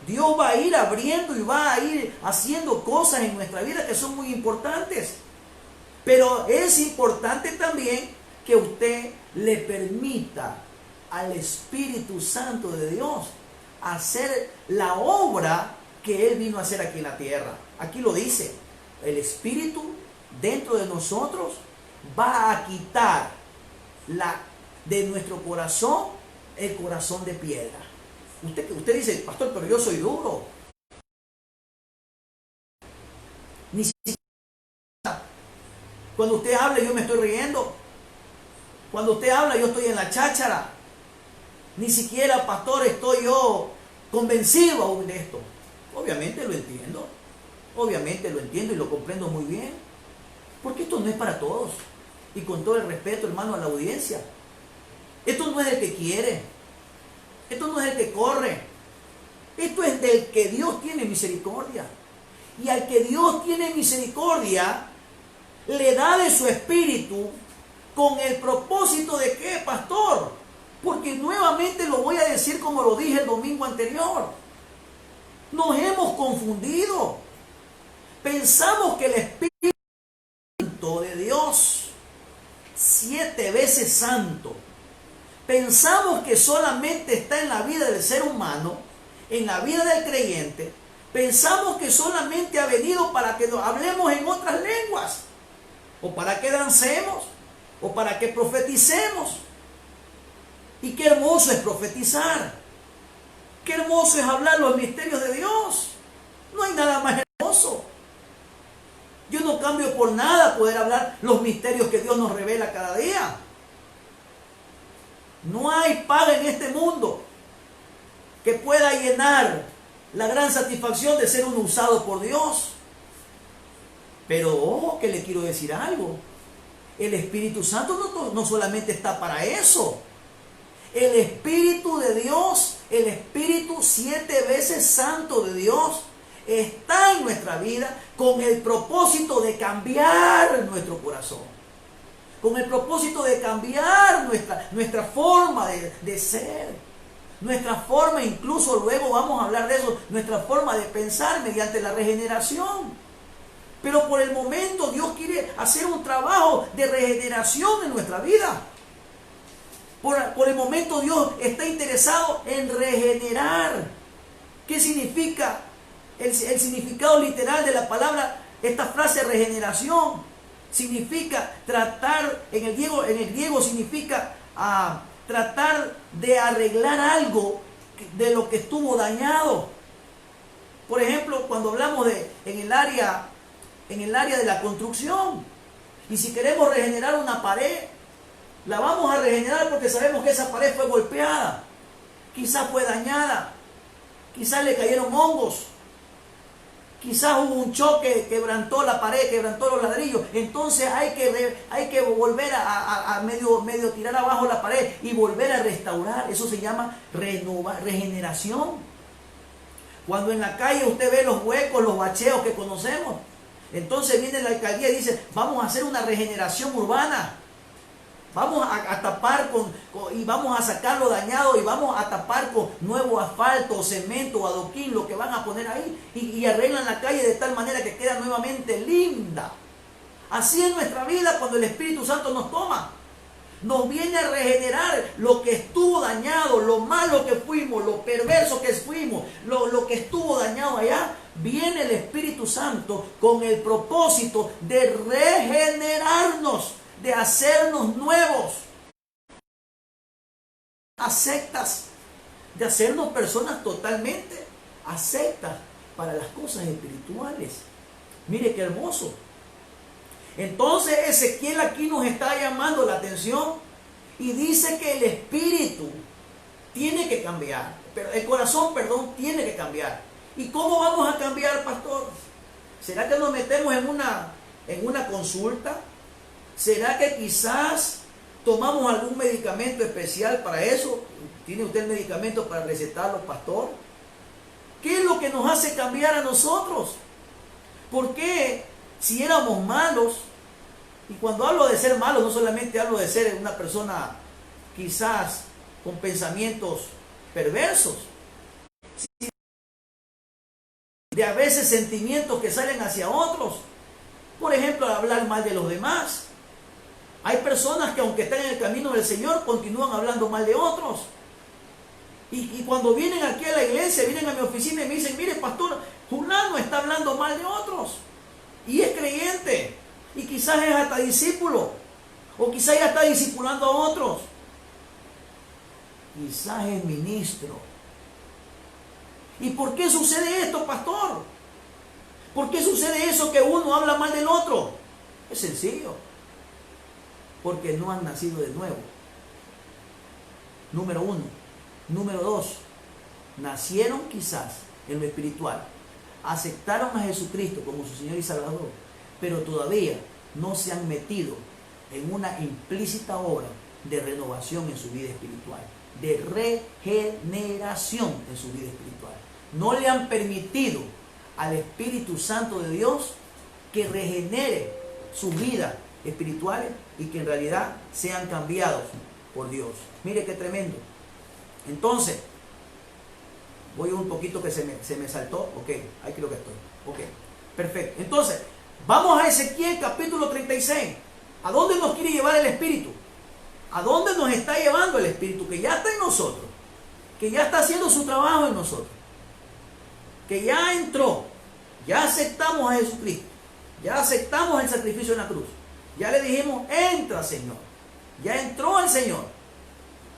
Dios va a ir abriendo y va a ir haciendo cosas en nuestra vida que son muy importantes. Pero es importante también que usted le permita al Espíritu Santo de Dios hacer la obra que Él vino a hacer aquí en la tierra. Aquí lo dice, el Espíritu dentro de nosotros va a quitar de nuestro corazón el corazón de piedra. Usted dice, pastor, pero yo soy duro. Ni siquiera cuando usted habla yo me estoy riendo. Cuando usted habla yo estoy en la cháchara. Ni siquiera, pastor, estoy yo convencido aún de esto. Obviamente lo entiendo. Obviamente lo entiendo y lo comprendo muy bien. Porque esto no es para todos. Y con todo el respeto, hermano, a la audiencia, esto no es el que quiere, esto no es el que corre, esto es del que Dios tiene misericordia. Y al que Dios tiene misericordia, le da de su espíritu con el propósito de ¿qué, pastor? Porque nuevamente lo voy a decir como lo dije el domingo anterior. Nos hemos confundido. Pensamos que el Espíritu de Dios, 7 veces santo, pensamos que solamente está en la vida del ser humano, en la vida del creyente. Pensamos que solamente ha venido para que hablemos en otras lenguas, o para que dancemos, o para que profeticemos. Y qué hermoso es profetizar, qué hermoso es hablar los misterios de Dios. No hay nada más hermoso. Yo no cambio por nada poder hablar los misterios que Dios nos revela cada día. No hay paga en este mundo que pueda llenar la gran satisfacción de ser uno usado por Dios. Pero ojo, que le quiero decir algo. El Espíritu Santo no solamente está para eso. El Espíritu de Dios, el Espíritu 7 veces santo de Dios, está en nuestra vida con el propósito de cambiar nuestro corazón. Con el propósito de cambiar nuestra forma de ser. Nuestra forma, incluso luego vamos a hablar de eso, nuestra forma de pensar mediante la regeneración. Pero por el momento Dios quiere hacer un trabajo de regeneración en nuestra vida. Por el momento Dios está interesado en regenerar. ¿Qué significa? El significado literal de la palabra, esta frase regeneración, significa tratar, en el griego significa tratar de arreglar algo de lo que estuvo dañado. Por ejemplo, cuando hablamos en el área de la construcción, y si queremos regenerar una pared, la vamos a regenerar porque sabemos que esa pared fue golpeada, quizás fue dañada, quizás le cayeron hongos, quizás hubo un choque, quebrantó la pared, quebrantó los ladrillos. Entonces hay que volver a medio tirar abajo la pared y volver a restaurar. Eso se llama regeneración. Cuando en la calle usted ve los huecos, los bacheos que conocemos, entonces viene la alcaldía y dice, vamos a hacer una regeneración urbana. Vamos a tapar y vamos a sacar lo dañado y vamos a tapar con nuevo asfalto, cemento, adoquín, lo que van a poner ahí, y arreglan la calle de tal manera que queda nuevamente linda. Así es nuestra vida cuando el Espíritu Santo nos toma. Nos viene a regenerar lo que estuvo dañado, lo malo que fuimos, lo perverso que fuimos, lo que estuvo dañado allá. Viene el Espíritu Santo con el propósito de regenerarnos, de hacernos nuevos, aceptas, de hacernos personas totalmente aceptas para las cosas espirituales. Mire qué hermoso. Entonces Ezequiel aquí nos está llamando la atención y dice que el espíritu tiene que cambiar, pero el corazón, tiene que cambiar. ¿Y cómo vamos a cambiar, pastor? ¿Será que nos metemos en una consulta? ¿Será que quizás tomamos algún medicamento especial para eso? ¿Tiene usted el medicamento para recetarlo, pastor? ¿Qué es lo que nos hace cambiar a nosotros? ¿Por qué si éramos malos? Y cuando hablo de ser malos, no solamente hablo de ser una persona quizás con pensamientos perversos, de a veces sentimientos que salen hacia otros. Por ejemplo, hablar mal de los demás. Hay personas que aunque están en el camino del Señor, continúan hablando mal de otros. Y cuando vienen aquí a la iglesia, vienen a mi oficina y me dicen, mire pastor, fulano está hablando mal de otros. Y es creyente. Y quizás es hasta discípulo. O quizás ya está discipulando a otros. Quizás es ministro. ¿Y por qué sucede esto, pastor? ¿Por qué sucede eso que uno habla mal del otro? Es sencillo. Porque no han nacido de nuevo. Número 1. Número 2. Nacieron quizás en lo espiritual. Aceptaron a Jesucristo como su Señor y Salvador. Pero todavía no se han metido en una implícita obra de renovación en su vida espiritual. De regeneración en su vida espiritual. No le han permitido al Espíritu Santo de Dios que regenere su vida espirituales y que en realidad sean cambiados por Dios. Mire qué tremendo. Entonces, voy un poquito que se me saltó. Ok, ahí creo que estoy. Ok, perfecto. Entonces, vamos a Ezequiel capítulo 36. ¿A dónde nos quiere llevar el Espíritu? ¿A dónde nos está llevando el Espíritu? Que ya está en nosotros, que ya está haciendo su trabajo en nosotros, que ya entró, ya aceptamos a Jesucristo, ya aceptamos el sacrificio en la cruz. Ya le dijimos, entra Señor. Ya entró el Señor.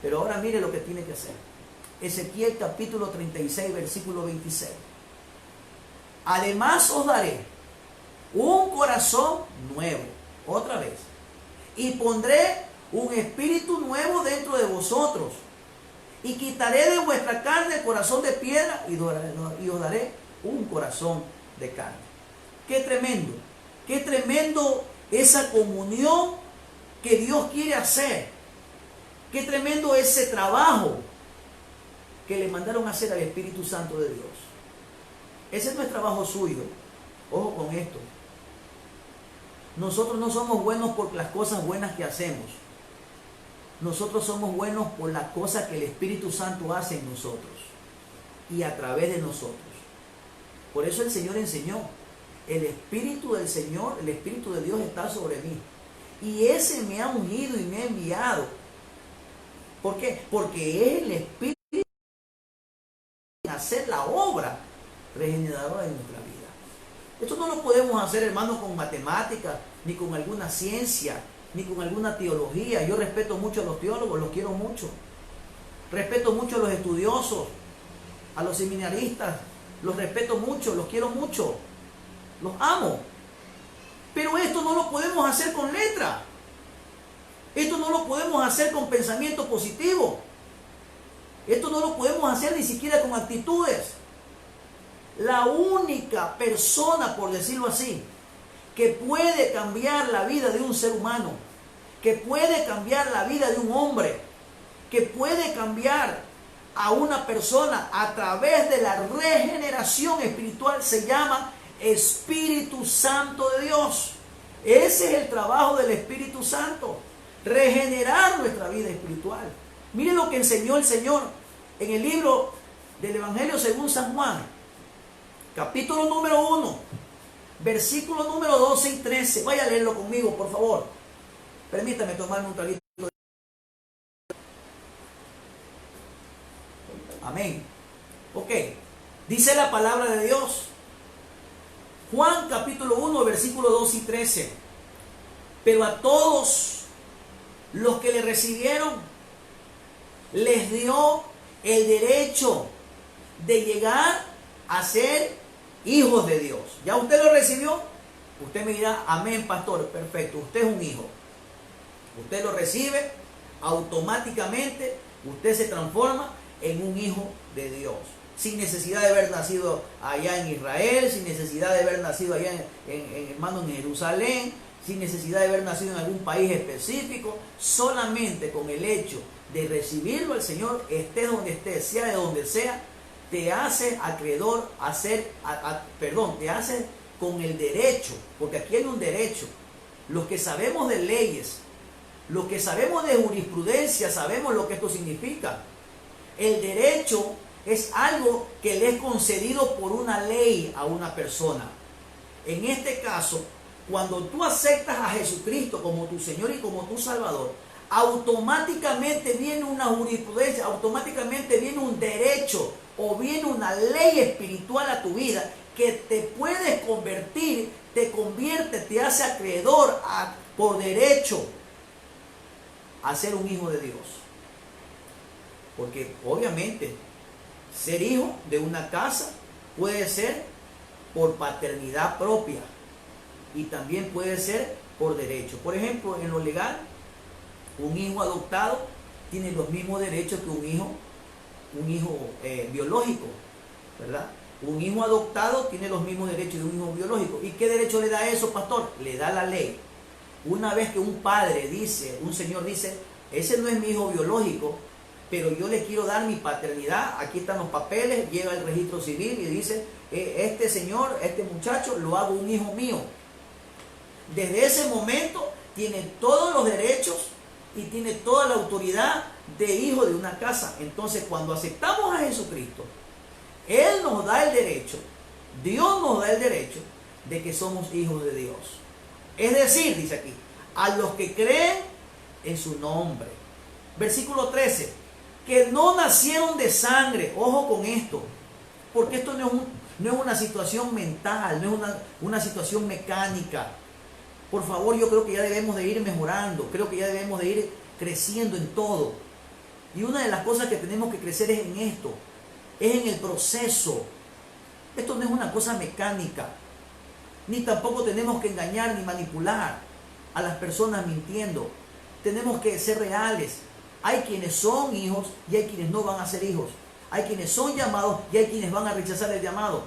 Pero ahora mire lo que tiene que hacer. Ezequiel capítulo 36, versículo 26. Además os daré un corazón nuevo. Otra vez. Y pondré un espíritu nuevo dentro de vosotros. y quitaré de vuestra carne el corazón de piedra y os daré un corazón de carne. Qué tremendo esa comunión que Dios quiere hacer. Qué tremendo ese trabajo que le mandaron a hacer al Espíritu Santo de Dios. Ese no es trabajo suyo. Ojo con esto. Nosotros no somos buenos por las cosas buenas que hacemos. Nosotros somos buenos por las cosas que el Espíritu Santo hace en nosotros y a través de nosotros. Por eso el Señor enseñó, el Espíritu del Señor, el Espíritu de Dios está sobre mí. Y ese me ha ungido y me ha enviado. ¿Por qué? Porque es el Espíritu que hacer la obra regeneradora de nuestra vida. Esto no lo podemos hacer, hermanos, con matemáticas, ni con alguna ciencia, ni con alguna teología. Yo respeto mucho a los teólogos, los quiero mucho. Respeto mucho a los estudiosos, a los seminaristas, los respeto mucho, los quiero mucho, los amo. Pero esto no lo podemos hacer con letra. Esto no lo podemos hacer con pensamiento positivo. Esto no lo podemos hacer ni siquiera con actitudes. La única persona, por decirlo así, que puede cambiar la vida de un ser humano, que puede cambiar la vida de un hombre, que puede cambiar a una persona a través de la regeneración espiritual, se llama Espíritu Santo de Dios. Ese es el trabajo del Espíritu Santo, regenerar nuestra vida espiritual. Miren lo que enseñó el Señor en el libro del Evangelio según San Juan, capítulo número 1, versículo número 12 y 13. Vaya a leerlo conmigo, por favor. Permítame tomarme un traguito. Amén. Ok. Dice la palabra de Dios. Juan capítulo 1, versículo 12 y 13. Pero a todos los que le recibieron, les dio el derecho de llegar a ser hijos de Dios. ¿Ya usted lo recibió? Usted me dirá, amén, pastor, perfecto, usted es un hijo. Usted lo recibe, automáticamente usted se transforma en un hijo de Dios. Sin necesidad de haber nacido allá en Israel, sin necesidad de haber nacido allá en Jerusalén, sin necesidad de haber nacido en algún país específico, solamente con el hecho de recibirlo al Señor, esté donde esté, sea de donde sea, te hace acreedor a ser, te hace con el derecho, porque aquí hay un derecho. Los que sabemos de leyes, los que sabemos de jurisprudencia, sabemos lo que esto significa. El derecho es algo que le es concedido por una ley a una persona. En este caso, cuando tú aceptas a Jesucristo como tu Señor y como tu Salvador, automáticamente viene una jurisprudencia, automáticamente viene un derecho o viene una ley espiritual a tu vida que te puedes convertir, te convierte, te hace acreedor por derecho a ser un hijo de Dios. Porque obviamente ser hijo de una casa puede ser por paternidad propia y también puede ser por derecho. Por ejemplo, en lo legal, un hijo adoptado tiene los mismos derechos que un hijo biológico, ¿verdad? Un hijo adoptado tiene los mismos derechos de un hijo biológico. ¿Y qué derecho le da eso, pastor? Le da la ley. Una vez que un padre dice, un señor dice, ese no es mi hijo biológico, pero yo le quiero dar mi paternidad, aquí están los papeles, llega el registro civil y dice, este señor, este muchacho, lo hago un hijo mío. Desde ese momento tiene todos los derechos y tiene toda la autoridad de hijo de una casa. Entonces, cuando aceptamos a Jesucristo, Él nos da el derecho, Dios nos da el derecho de que somos hijos de Dios. Es decir, dice aquí, a los que creen en su nombre. Versículo 13, que no nacieron de sangre. Ojo con esto, porque esto no es una situación mental, no es una situación mecánica. Por favor, yo creo que ya debemos de ir mejorando, creo que ya debemos de ir creciendo en todo. Y una de las cosas que tenemos que crecer es en esto, es en el proceso. Esto no es una cosa mecánica, ni tampoco tenemos que engañar ni manipular a las personas mintiendo. Tenemos que ser reales, Hay quienes son hijos y hay quienes no van a ser hijos. Hay quienes son llamados y hay quienes van a rechazar el llamado.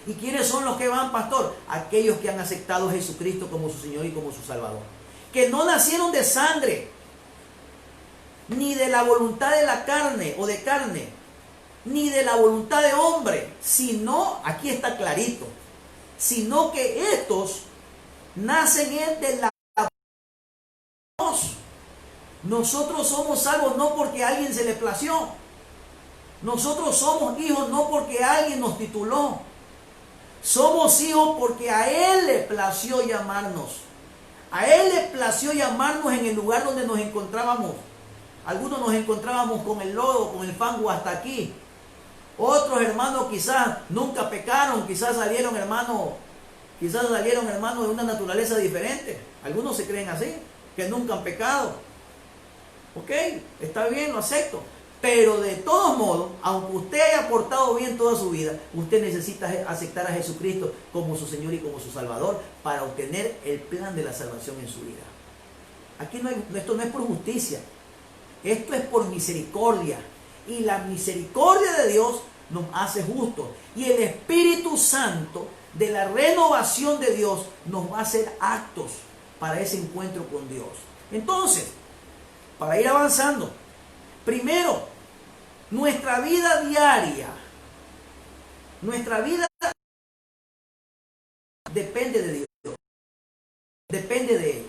¿Y quiénes son los que van, pastor? Aquellos que han aceptado a Jesucristo como su Señor y como su Salvador. Que no nacieron de sangre, ni de la voluntad de la carne o de carne, ni de la voluntad de hombre, sino, aquí está clarito, sino que estos nacen de la Dios. Nosotros somos salvos no porque a alguien se le plació. Nosotros somos hijos no porque alguien nos tituló. Somos hijos porque a Él le plació llamarnos. A Él le plació llamarnos en el lugar donde nos encontrábamos. Algunos nos encontrábamos con el lodo, con el fango hasta aquí. Otros hermanos quizás nunca pecaron, quizás salieron hermanos de una naturaleza diferente. Algunos se creen así, que nunca han pecado. Ok, está bien, lo acepto. Pero de todos modos, aunque usted haya portado bien toda su vida, usted necesita aceptar a Jesucristo como su Señor y como su Salvador para obtener el plan de la salvación en su vida. Aquí esto no es por justicia, esto es por misericordia. Y la misericordia de Dios nos hace justos. Y el Espíritu Santo de la renovación de Dios nos va a hacer aptos para ese encuentro con Dios. Entonces, para ir avanzando, primero, nuestra vida diaria, nuestra vida depende de Dios, depende de Él.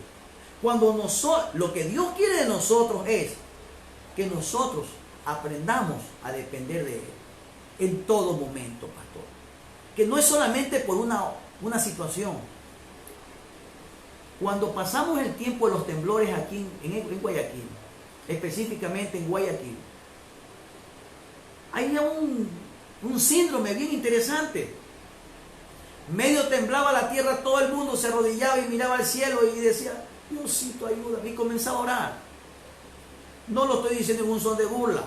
Lo que Dios quiere de nosotros es que nosotros aprendamos a depender de Él en todo momento, pastor. Que no es solamente por una situación. Cuando pasamos el tiempo de los temblores aquí en Guayaquil, específicamente en Guayaquil, hay un síndrome bien interesante. Medio temblaba la tierra, todo el mundo se arrodillaba y miraba al cielo y decía, Diosito, ayúdame, y comenzaba a orar. No lo estoy diciendo en un son de burla.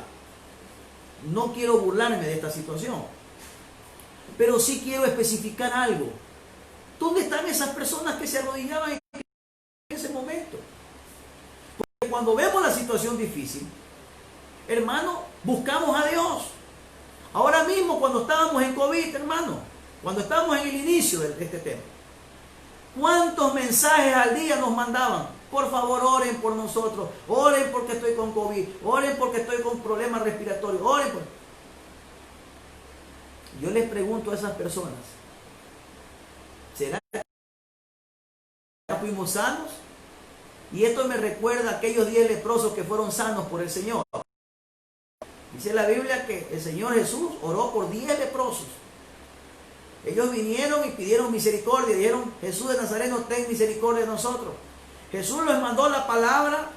No quiero burlarme de esta situación. Pero sí quiero especificar algo. ¿Dónde están esas personas que se arrodillaban en ese momento? Porque cuando vemos la situación difícil, hermano, buscamos a Dios. Ahora mismo, cuando estábamos en COVID, hermano, cuando estábamos en el inicio de este tema, ¿cuántos mensajes al día nos mandaban? Por favor, oren por nosotros, oren porque estoy con COVID, oren porque estoy con problemas respiratorios, oren por... Yo les pregunto a esas personas, ¿será que fuimos sanos? Y esto me recuerda a aquellos 10 leprosos que fueron sanos por el Señor. Dice la Biblia que el Señor Jesús oró por 10 leprosos. Ellos vinieron y pidieron misericordia, dijeron, Jesús de Nazareno, ten misericordia de nosotros. Jesús les mandó la palabra,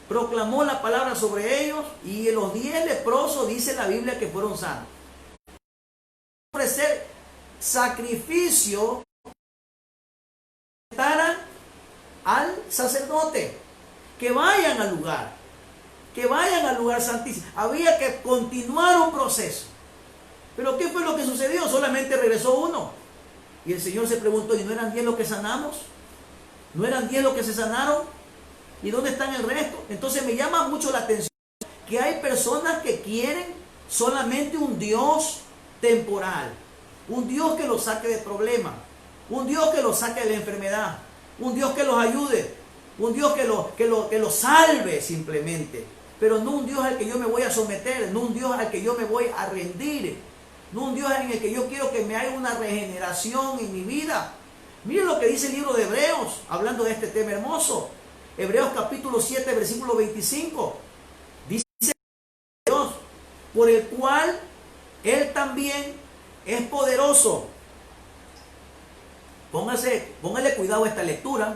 proclamó la palabra sobre ellos, y los 10 leprosos, dice la Biblia, que fueron sanos. Ofrecer sacrificio al sacerdote, que vayan al lugar santísimo. Había que continuar un proceso. Pero ¿qué fue lo que sucedió? Solamente regresó uno. Y el Señor se preguntó, ¿y no eran 10 los que sanamos? ¿No eran 10 los que se sanaron? ¿Y dónde están el resto? Entonces me llama mucho la atención que hay personas que quieren solamente un Dios temporal, un Dios que los saque de problemas, un Dios que los saque de la enfermedad, un Dios que los ayude, un Dios que los salve simplemente, pero no un Dios al que yo me voy a someter, no un Dios al que yo me voy a rendir, no un Dios en el que yo quiero que me haga una regeneración en mi vida. Miren lo que dice el libro de Hebreos, hablando de este tema hermoso. Hebreos capítulo 7, versículo 25. Dice Dios, por el cual Él también es poderoso. Póngale cuidado a esta lectura,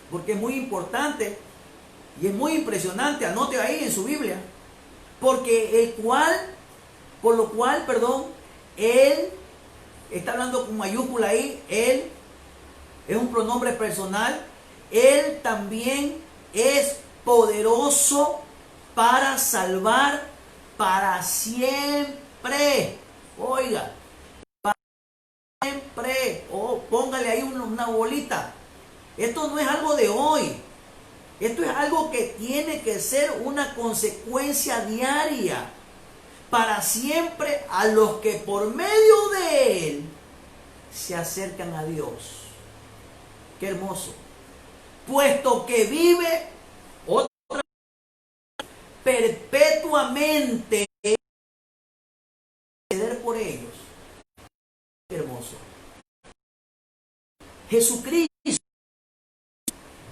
porque es muy importante y es muy impresionante. Anote ahí en su Biblia. Por lo cual, Él, está hablando con mayúscula ahí, Él es un pronombre personal. Él también es poderoso para salvar para siempre. Oiga, para siempre. Póngale ahí una bolita. Esto no es algo de hoy. Esto es algo que tiene que ser una consecuencia diaria para siempre a los que por medio de Él se acercan a Dios. Qué hermoso. Puesto que vive otra perpetuamente por ellos. Qué hermoso. Jesucristo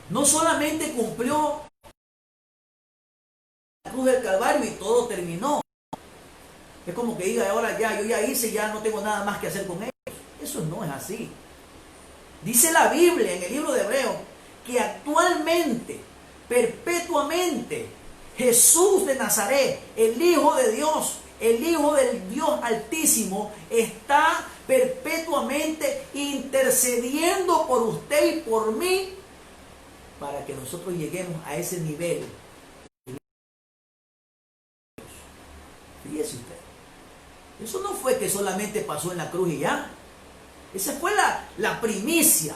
no solamente cumplió la cruz del Calvario y todo terminó. Es como que diga ahora ya, yo ya hice, ya no tengo nada más que hacer con ellos. Eso no es así. Dice la Biblia en el libro de Hebreos que actualmente, perpetuamente, Jesús de Nazaret, el Hijo de Dios, el Hijo del Dios Altísimo, está perpetuamente intercediendo por usted y por mí para que nosotros lleguemos a ese nivel. Fíjese usted. Eso no fue que solamente pasó en la cruz y ya. Esa fue la primicia.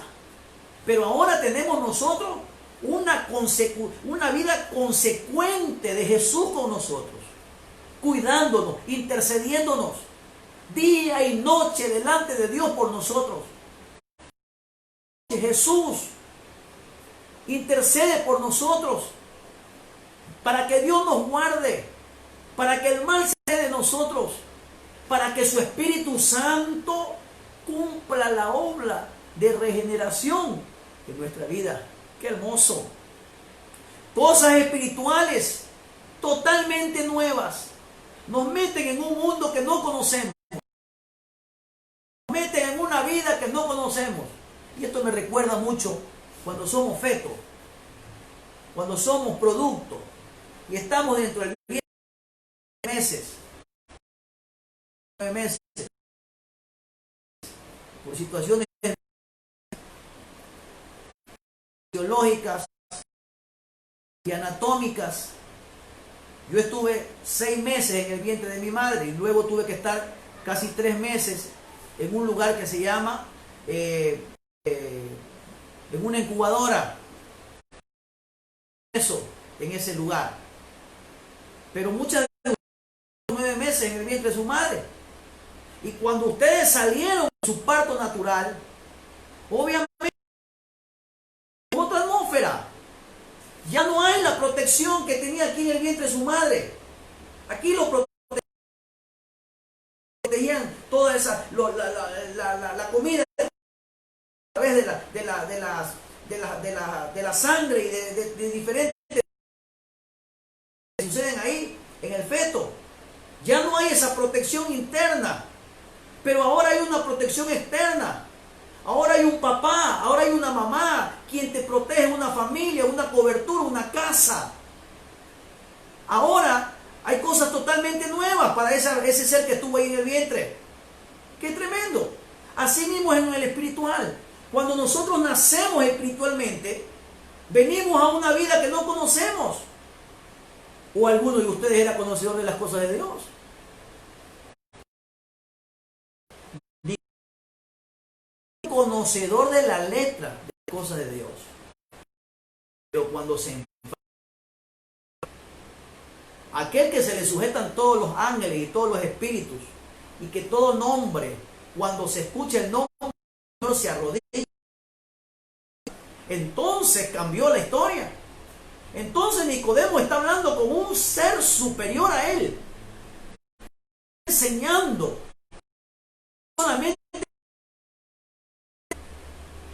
Pero ahora tenemos nosotros una vida consecuente de Jesús con nosotros, cuidándonos, intercediéndonos día y noche delante de Dios por nosotros. Jesús intercede por nosotros para que Dios nos guarde, para que el mal se quede de nosotros, para que su Espíritu Santo cumpla la obra de regeneración en nuestra vida. ¡Qué hermoso! Cosas espirituales totalmente nuevas nos meten en un mundo que no conocemos, nos meten en una vida que no conocemos. Y esto me recuerda mucho cuando somos fetos, cuando somos producto y estamos dentro del vientre de meses, 9 meses, por situaciones biológicas y anatómicas. Yo estuve 6 meses en el vientre de mi madre y luego tuve que estar casi 3 meses en un lugar que se llama en una incubadora, eso, en ese lugar. Pero muchas veces 9 meses en el vientre de su madre. Y cuando ustedes salieron de su parto natural, obviamente otra atmósfera. Ya no hay la protección que tenía aquí en el vientre de su madre. Aquí lo protegían toda esa la comida a través de la sangre y de diferentes que suceden ahí en el feto. Ya no hay esa protección interna, pero ahora hay una protección externa. Ahora hay un papá, ahora hay una mamá, quien te protege, una familia, una cobertura, una casa. Ahora hay cosas totalmente nuevas para ese ser que estuvo ahí en el vientre. ¡Qué tremendo! Así mismo es en el espiritual. Cuando nosotros nacemos espiritualmente, venimos a una vida que no conocemos. ¿O alguno de ustedes era conocedor de las cosas de Dios? Conocedor de la letra de las cosas de Dios. Pero cuando aquel que se le sujetan todos los ángeles y todos los espíritus, y que todo nombre, cuando se escucha el nombre del Señor, se arrodilla, entonces cambió la historia. Entonces Nicodemo está hablando con un ser superior a él, enseñando solamente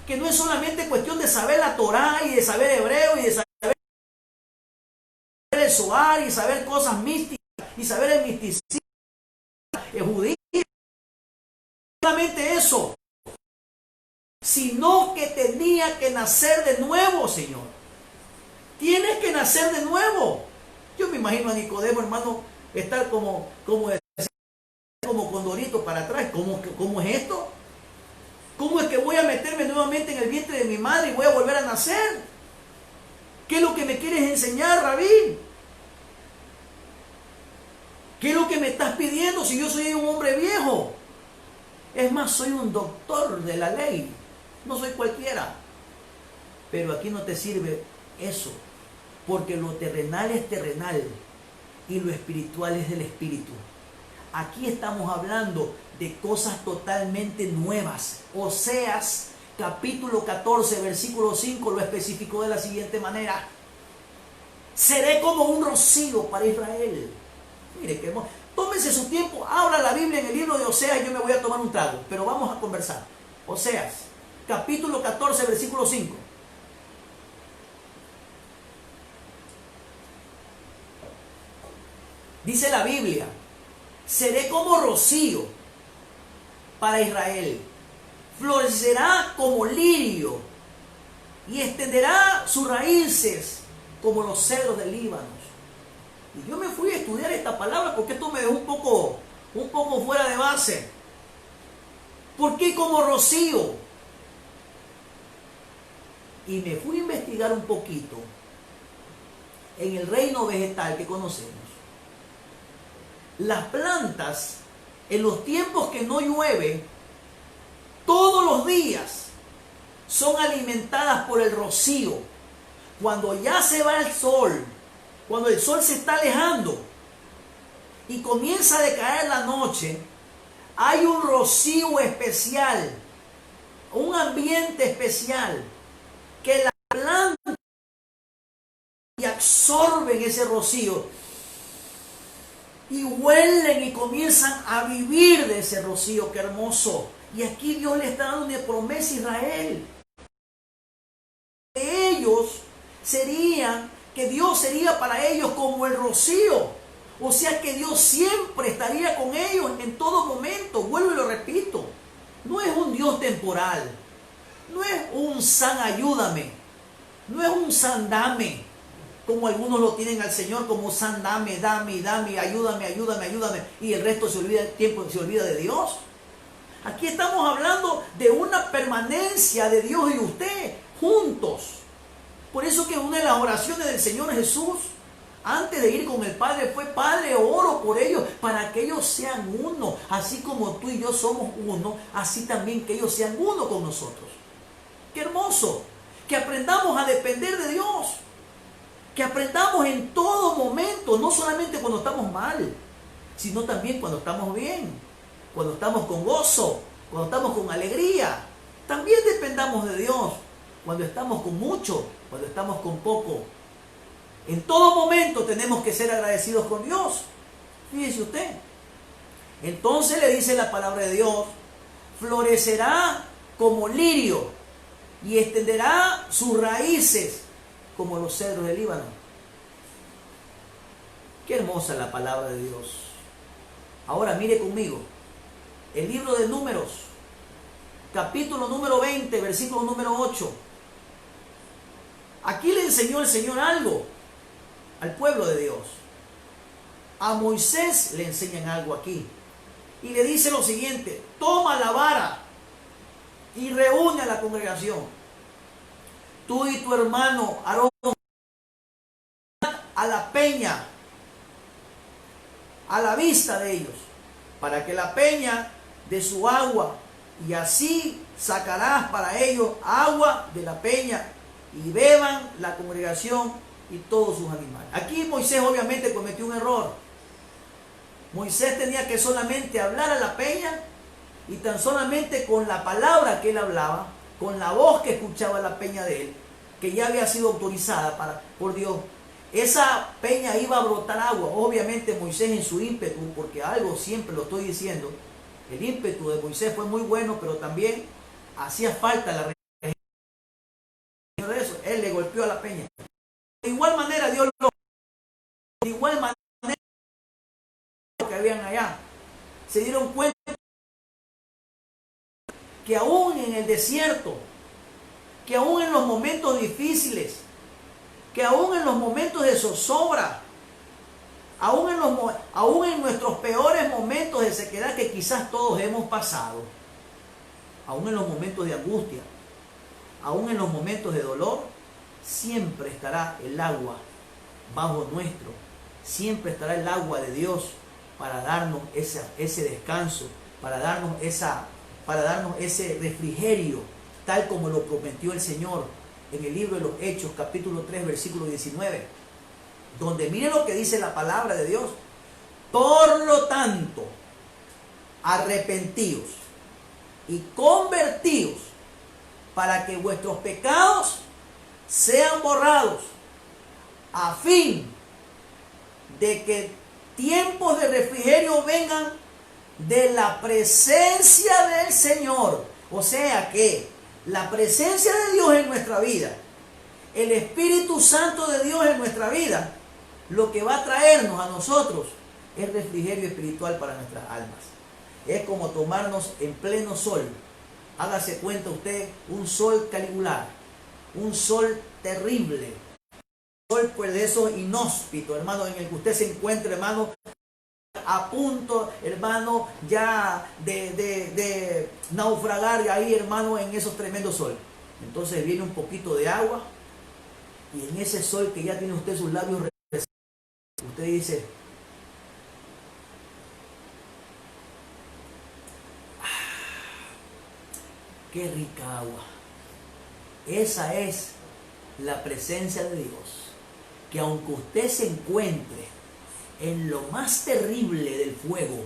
que no es solamente cuestión de saber la Torá y de saber hebreo y de saber el Zohar y saber cosas místicas y saber el misticismo, el judío, no solamente eso, sino que tenía que nacer de nuevo, Señor. Tienes que nacer de nuevo. Yo me imagino a Nicodemo, hermano, estar como condorito para atrás. ¿Cómo es esto? ¿Cómo es que voy a meterme nuevamente en el vientre de mi madre y voy a volver a nacer? ¿Qué es lo que me quieres enseñar, Rabí? ¿Qué es lo que me estás pidiendo si yo soy un hombre viejo? Es más, soy un doctor de la ley. No soy cualquiera. Pero aquí no te sirve eso. porque lo terrenal es terrenal y lo espiritual es del espíritu. Aquí estamos hablando de cosas totalmente nuevas. Oseas capítulo 14, versículo 5 lo especificó de la siguiente manera: seré como un rocío para Israel. Mire que hermoso. Tómese su tiempo, abra la Biblia en el libro de Oseas y yo me voy a tomar un trago, pero vamos a conversar. Oseas capítulo 14, versículo 5. Dice la Biblia: seré como rocío para Israel, florecerá como lirio y extenderá sus raíces como los cedros del Líbano. Y yo me fui a estudiar esta palabra porque esto me dejó un poco fuera de base. ¿Por qué como rocío? Y me fui a investigar un poquito en el reino vegetal que conocemos. Las plantas, en los tiempos que no llueve, todos los días son alimentadas por el rocío. Cuando ya se va el sol, cuando el sol se está alejando y comienza a decaer la noche, hay un rocío especial, un ambiente especial, que las plantas absorben ese rocío y huelen y comienzan a vivir de ese rocío. ¡Qué hermoso! Y aquí Dios le está dando una promesa a Israel. Ellos serían, que Dios sería para ellos como el rocío. O sea que Dios siempre estaría con ellos en todo momento. Vuelvo y lo repito. No es un Dios temporal. No es un san ayúdame. No es un san dame, como algunos lo tienen al Señor, como san dame, ayúdame, y el resto se olvida, el tiempo se olvida de Dios. Aquí estamos hablando de una permanencia de Dios y usted juntos. Por eso que una de las oraciones del Señor Jesús, antes de ir con el Padre, fue: Padre, oro por ellos para que ellos sean uno, así como tú y yo somos uno, así también que ellos sean uno con nosotros. ¡Qué hermoso! Que aprendamos a depender de Dios. Que aprendamos en todo momento, no solamente cuando estamos mal, sino también cuando estamos bien, cuando estamos con gozo, cuando estamos con alegría. También dependamos de Dios, cuando estamos con mucho, cuando estamos con poco. En todo momento tenemos que ser agradecidos con Dios. Fíjese usted. Entonces le dice la palabra de Dios: florecerá como lirio y extenderá sus raíces como los cedros del Líbano. Qué hermosa la palabra de Dios. Ahora mire conmigo el libro de Números, capítulo número 20, versículo número 8. Aquí le enseñó el Señor algo al pueblo de Dios. A Moisés le enseñan algo aquí. Y le dice lo siguiente: toma la vara y reúne a la congregación. Tú y tu hermano Aarón a la peña, a la vista de ellos, para que la peña dé su agua, y así sacarás para ellos agua de la peña, y beban la congregación y todos sus animales. Aquí Moisés obviamente cometió un error. Moisés tenía que solamente hablar a la peña, y tan solamente con la palabra que él hablaba, con la voz que escuchaba la peña de él, que ya había sido autorizada por Dios, esa peña iba a brotar agua. Obviamente Moisés, en su ímpetu, porque algo siempre lo estoy diciendo, el ímpetu de Moisés fue muy bueno, pero también hacía falta la de eso. Él le golpeó a la peña. De igual manera Dios lo... De igual manera que habían allá, se dieron cuenta que aún en el desierto, que aún en los momentos difíciles, que aún en los momentos de zozobra, aún en nuestros peores momentos de sequedad que quizás todos hemos pasado, aún en los momentos de angustia, aún en los momentos de dolor, siempre estará el agua bajo nuestro, siempre estará el agua de Dios para darnos ese descanso, para darnos ese refrigerio, tal como lo prometió el Señor en el libro de los Hechos, capítulo 3, versículo 19, donde mire lo que dice la palabra de Dios. Por lo tanto, arrepentíos y convertíos para que vuestros pecados sean borrados, a fin de que tiempos de refrigerio vengan de la presencia del Señor. O sea que la presencia de Dios en nuestra vida, el Espíritu Santo de Dios en nuestra vida, lo que va a traernos a nosotros es refrigerio espiritual para nuestras almas. Es como tomarnos en pleno sol. Hágase cuenta usted, un sol caligulario, un sol terrible, un sol pues de esos inhóspitos, hermano, en el que usted se encuentra, hermano, a punto, hermano, ya de naufragar ahí, hermano, en esos tremendos sol. Entonces viene un poquito de agua y en ese sol que ya tiene usted sus labios, usted dice: qué rica agua. Esa es la presencia de Dios, que aunque usted se encuentre en lo más terrible del fuego,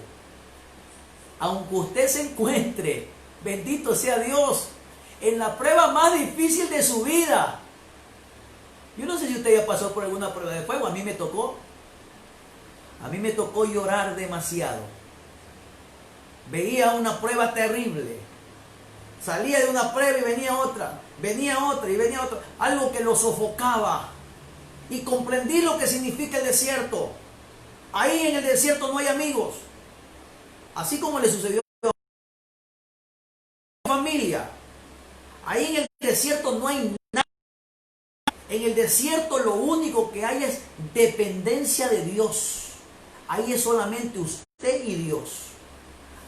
aunque usted se encuentre, bendito sea Dios, en la prueba más difícil de su vida. Yo no sé si usted ya pasó por alguna prueba de fuego. A mí me tocó llorar demasiado. Veía una prueba terrible, salía de una prueba y venía otra y venía otra, algo que lo sofocaba, y comprendí lo que significa el desierto. Ahí en el desierto no hay amigos, así como le sucedió a mi familia. Ahí en el desierto no hay nada. En el desierto lo único que hay es dependencia de Dios. Ahí es solamente usted y Dios.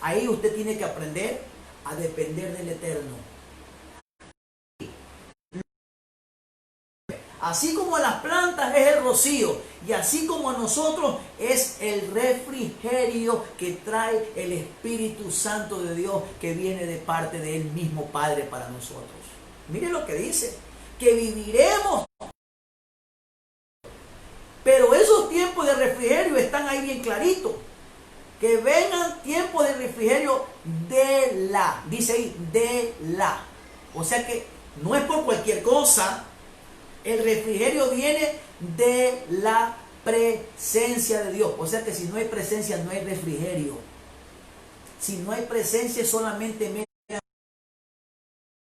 Ahí usted tiene que aprender a depender del Eterno. Así como a las plantas es el rocío, y así como a nosotros es el refrigerio que trae el Espíritu Santo de Dios, que viene de parte de Él mismo Padre para nosotros. Mire lo que dice, que viviremos. Pero esos tiempos de refrigerio están ahí bien claritos. Que vengan tiempos de refrigerio dice ahí, O sea que no es por cualquier cosa. El refrigerio viene de la presencia de Dios. O sea que si no hay presencia, no hay refrigerio. Si no hay presencia, es solamente es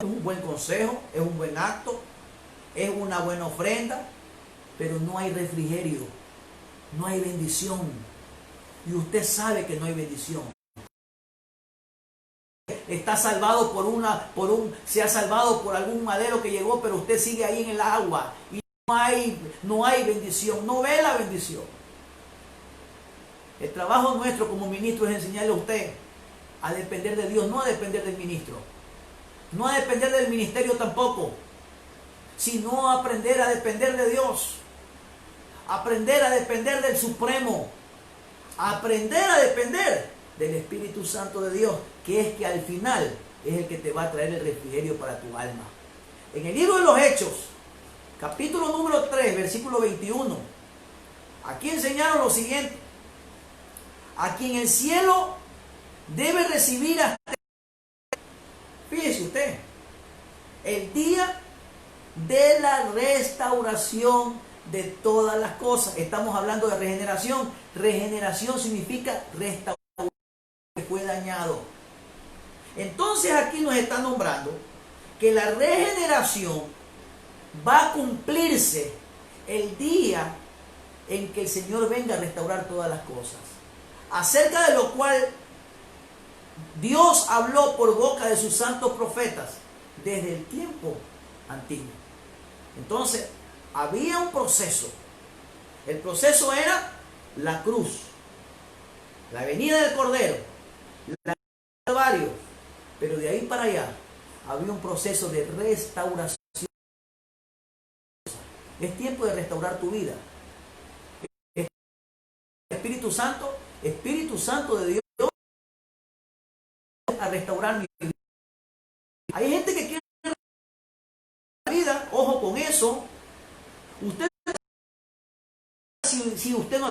un buen consejo, es un buen acto, es una buena ofrenda, pero no hay refrigerio, no hay bendición. Y usted sabe que no hay bendición. Está salvado se ha salvado por algún madero que llegó, pero usted sigue ahí en el agua y no hay bendición, no ve la bendición. El trabajo nuestro como ministro es enseñarle a usted a depender de Dios, no a depender del ministro, no a depender del ministerio tampoco, sino a aprender a depender de Dios, aprender a depender del Supremo, aprender a depender del Espíritu Santo de Dios, que es que al final es el que te va a traer el refrigerio para tu alma. En el libro de los Hechos, capítulo número 3, versículo 21, aquí enseñaron lo siguiente: a quien el cielo debe recibir hasta, fíjese usted, el día de la restauración de todas las cosas. Estamos hablando de regeneración. Regeneración significa restauración que fue dañado. Entonces aquí nos está nombrando que la regeneración va a cumplirse el día en que el Señor venga a restaurar todas las cosas, acerca de lo cual Dios habló por boca de sus santos profetas desde el tiempo antiguo. Entonces había un proceso. El proceso era la cruz, la venida del Cordero, la Calvario, pero de ahí para allá había un proceso de restauración. Es tiempo de restaurar tu vida. Espíritu Santo de Dios, a restaurar mi vida. Hay gente que quiere la vida, ojo, ojo con eso. Usted, si usted no...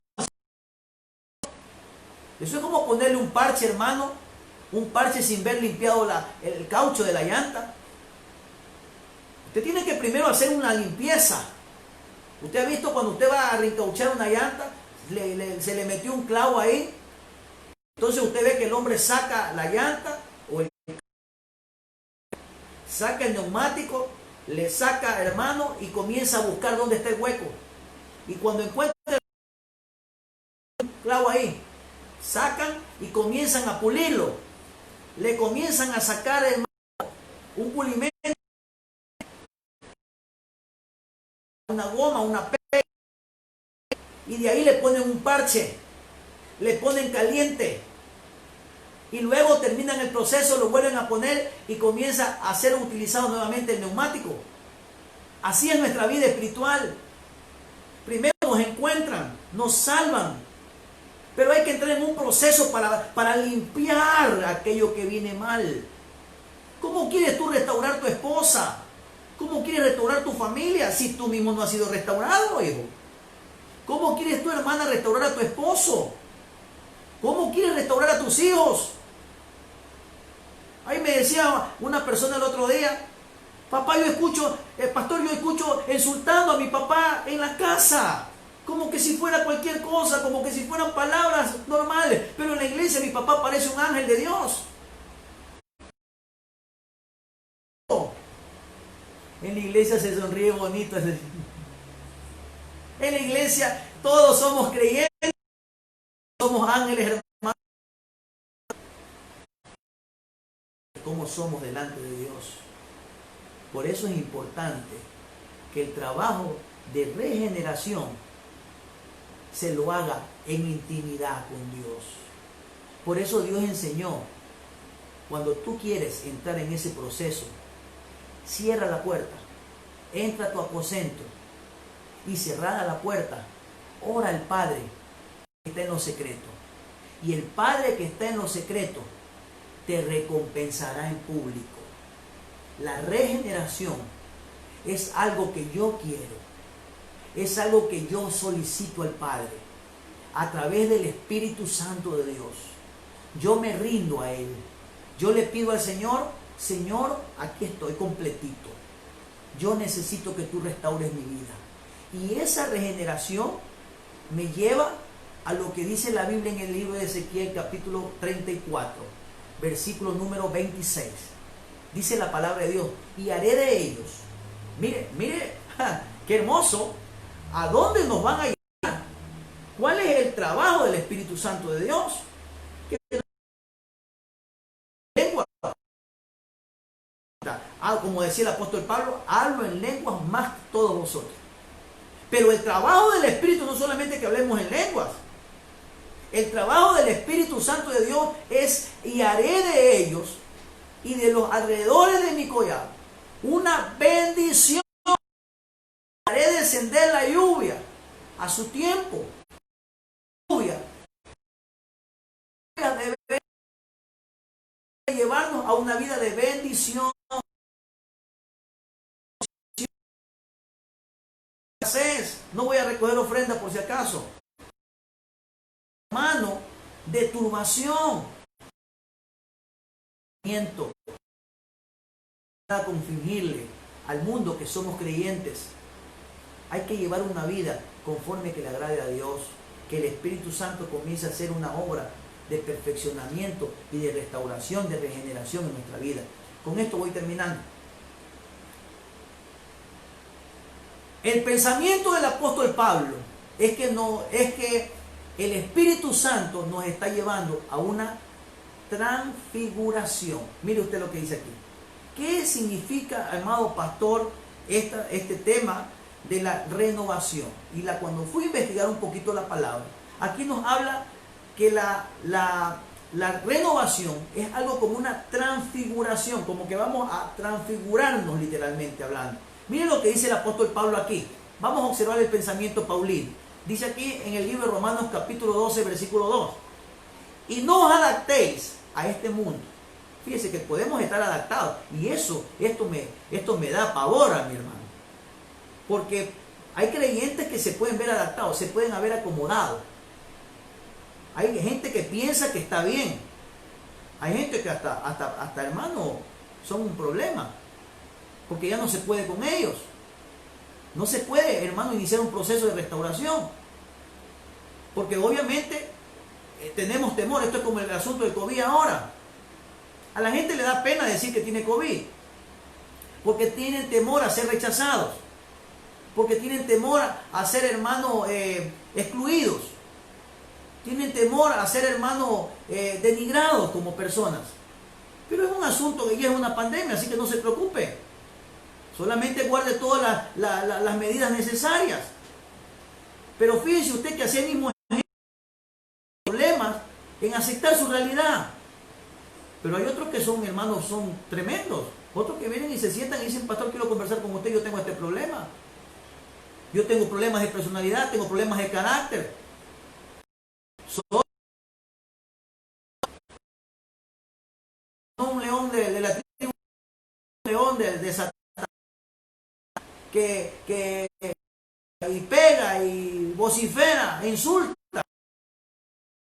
Eso es como ponerle un parche, hermano, un parche sin ver limpiado el caucho de la llanta. Usted tiene que primero hacer una limpieza. Usted ha visto cuando usted va a reencauchar una llanta, se le metió un clavo ahí. Entonces usted ve que el hombre saca la llanta, saca el neumático, le saca, hermano, y comienza a buscar dónde está el hueco. Y cuando encuentra el clavo ahí, sacan y comienzan a pulirlo. Le comienzan a sacar, hermano, un pulimento, una goma, una pega, y de ahí le ponen un parche, le ponen caliente, y luego terminan el proceso, lo vuelven a poner y comienza a ser utilizado nuevamente el neumático. Así es nuestra vida espiritual. Primero nos encuentran, nos salvan, pero hay que entrar en un proceso para limpiar aquello que viene mal. ¿Cómo quieres tú restaurar tu esposa? ¿Cómo quieres restaurar tu familia si tú mismo no has sido restaurado, hijo? ¿Cómo quieres tu hermana restaurar a tu esposo? ¿Cómo quieres restaurar a tus hijos? Ahí me decía una persona el otro día, papá, yo escucho, pastor, yo escucho insultando a mi papá en la casa, como que si fuera cualquier cosa, como que si fueran palabras normales, pero en la iglesia mi papá parece un ángel de Dios. En la iglesia se sonríe bonito. En la iglesia todos somos creyentes, somos ángeles, hermanos. Cómo somos delante de Dios. Por eso es importante que el trabajo de regeneración se lo haga en intimidad con Dios. Por eso Dios enseñó, cuando tú quieres entrar en ese proceso, cierra la puerta, entra a tu aposento y cerrada la puerta, ora al Padre que está en lo secreto. Y el Padre que está en lo secreto te recompensará en público. La regeneración es algo que yo quiero, es algo que yo solicito al Padre a través del Espíritu Santo de Dios. Yo me rindo a Él, yo le pido al Señor, Señor, aquí estoy completito, yo necesito que tú restaures mi vida. Y esa regeneración me lleva a lo que dice la Biblia en el libro de Ezequiel capítulo 34, versículo número 26. Dice la palabra de Dios, y haré de ellos, mire, qué hermoso, ¿a dónde nos van a llevar? ¿Cuál es el trabajo del Espíritu Santo de Dios? Lengua. Como decía el apóstol Pablo, hablo en lenguas más que todos vosotros. Pero el trabajo del Espíritu no solamente que hablemos en lenguas. El trabajo del Espíritu Santo de Dios es, y haré de ellos y de los alrededores de mi collado una bendición. Haré descender la lluvia a su tiempo. Lluvia debe llevarnos a una vida de bendición. No voy a recoger ofrenda por si acaso. Hermano, de turbación. Con fingirle al mundo que somos creyentes. Hay que llevar una vida conforme que le agrade a Dios. Que el Espíritu Santo comience a hacer una obra de perfeccionamiento y de restauración, de regeneración en nuestra vida. Con esto voy terminando. El pensamiento del apóstol Pablo es que el Espíritu Santo nos está llevando a una transfiguración. Mire usted lo que dice aquí. ¿Qué significa, amado pastor, este tema de la renovación? Y cuando fui a investigar un poquito la palabra, aquí nos habla que la renovación es algo como una transfiguración, como que vamos a transfigurarnos literalmente hablando. Miren lo que dice el apóstol Pablo aquí. Vamos a observar el pensamiento paulino. Dice aquí en el libro de Romanos capítulo 12, versículo 2. Y no os adaptéis a este mundo. Fíjese que podemos estar adaptados. Y esto me da pavor a mi hermano. Porque hay creyentes que se pueden ver adaptados, se pueden haber acomodado. Hay gente que piensa que está bien. Hay gente que hasta hermano, son un problema. Porque ya no se puede con ellos. No se puede, hermano, iniciar un proceso de restauración. Porque obviamente tenemos temor. Esto es como el asunto del COVID ahora. A la gente le da pena decir que tiene COVID. Porque tienen temor a ser rechazados. Porque tienen temor a ser, hermano, excluidos. Tienen temor a ser, hermano, denigrados como personas. Pero es un asunto que ya es una pandemia, así que no se preocupe. Solamente guarde todas las medidas necesarias. Pero fíjese usted que así mismo hay problemas en aceptar su realidad. Pero hay otros que son, hermanos, son tremendos. Otros que vienen y se sientan y dicen, pastor, quiero conversar con usted, yo tengo este problema. Yo tengo problemas de personalidad, tengo problemas de carácter. Soy un león de la tribu, un león de Satanás, que y pega y vocifera, e insulta.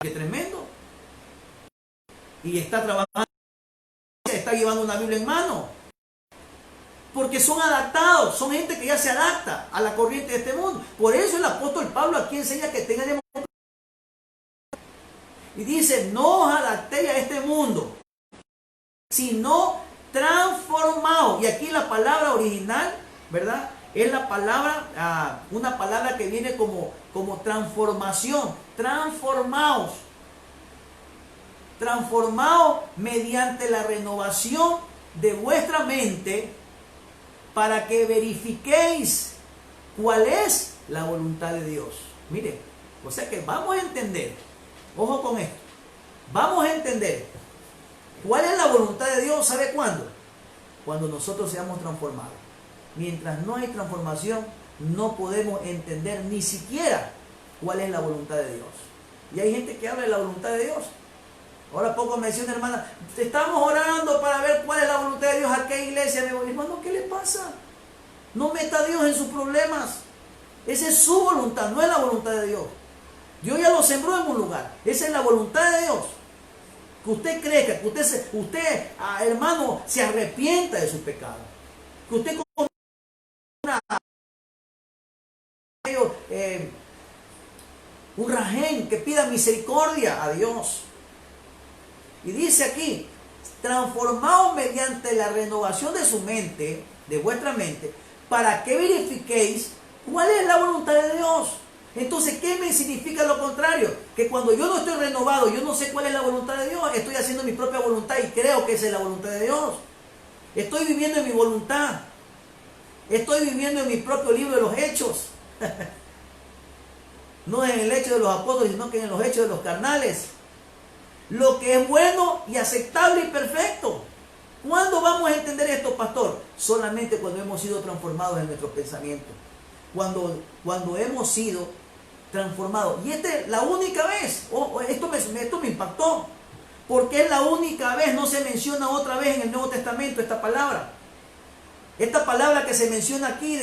¡Qué tremendo! Y está trabajando, está llevando una Biblia en mano. Porque son adaptados, son gente que ya se adapta a la corriente de este mundo. Por eso el apóstol Pablo aquí enseña que tengan y dice, no os adaptéis a este mundo, sino transformaos. Y aquí la palabra original, ¿verdad? Es la palabra, una palabra que viene como transformación. Transformaos. Transformaos mediante la renovación de vuestra mente para que verifiquéis cuál es la voluntad de Dios. Mire, o sea que vamos a entender, ojo con esto, vamos a entender cuál es la voluntad de Dios. ¿Sabe cuándo? Cuando nosotros seamos transformados. Mientras no hay transformación, no podemos entender ni siquiera cuál es la voluntad de Dios. Y hay gente que habla de la voluntad de Dios. Ahora poco me decía una hermana, estamos orando para ver cuál es la voluntad de Dios. ¿A qué iglesia? Me digo, hermano, ¿qué le pasa? No meta a Dios en sus problemas. Esa es su voluntad, no es la voluntad de Dios. Dios ya lo sembró en un lugar. Esa es la voluntad de Dios. Que usted crezca, que usted hermano, se arrepienta de sus pecados. Que usted un rajén, que pida misericordia a Dios. Y dice aquí, transformaos mediante la renovación de su mente, de vuestra mente, para que verifiquéis cuál es la voluntad de Dios. Entonces, ¿qué me significa lo contrario? Que cuando yo no estoy renovado, yo no sé cuál es la voluntad de Dios, estoy haciendo mi propia voluntad y creo que esa es la voluntad de Dios. Estoy viviendo en mi voluntad. Estoy viviendo en mi propio libro de los hechos. No en el hecho de los apóstoles, sino que en los hechos de los carnales. Lo que es bueno y aceptable y perfecto. ¿Cuándo vamos a entender esto, pastor? Solamente cuando hemos sido transformados en nuestros pensamientos. Cuando hemos sido transformados. Y esta es la única vez. Esto me impactó. Porque es la única vez, no se menciona otra vez en el Nuevo Testamento esta palabra. Esta palabra que se menciona aquí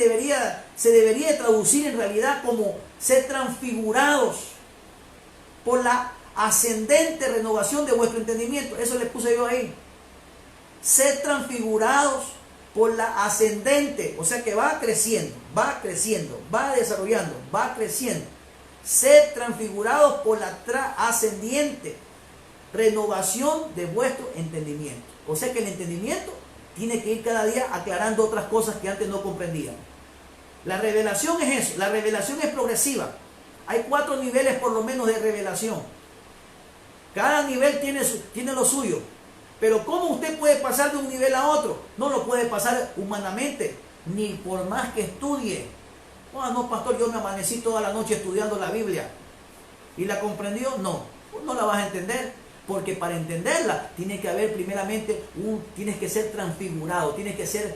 se debería traducir en realidad como ser transfigurados por la ascendente renovación de vuestro entendimiento. Eso le puse yo ahí. Ser transfigurados por la ascendente, o sea que va creciendo, va desarrollando, va creciendo. Ser transfigurados por la ascendiente renovación de vuestro entendimiento. O sea que el entendimiento tiene que ir cada día aclarando otras cosas que antes no comprendían. La revelación es eso, la revelación es progresiva. Hay 4 niveles por lo menos de revelación. Cada nivel tiene lo suyo. Pero ¿cómo usted puede pasar de un nivel a otro? No lo puede pasar humanamente, ni por más que estudie. No, pastor, yo me amanecí toda la noche estudiando la Biblia. ¿Y la comprendió? No, no la vas a entender. Porque para entenderla tiene que haber primeramente tienes que ser transfigurado, tienes que ser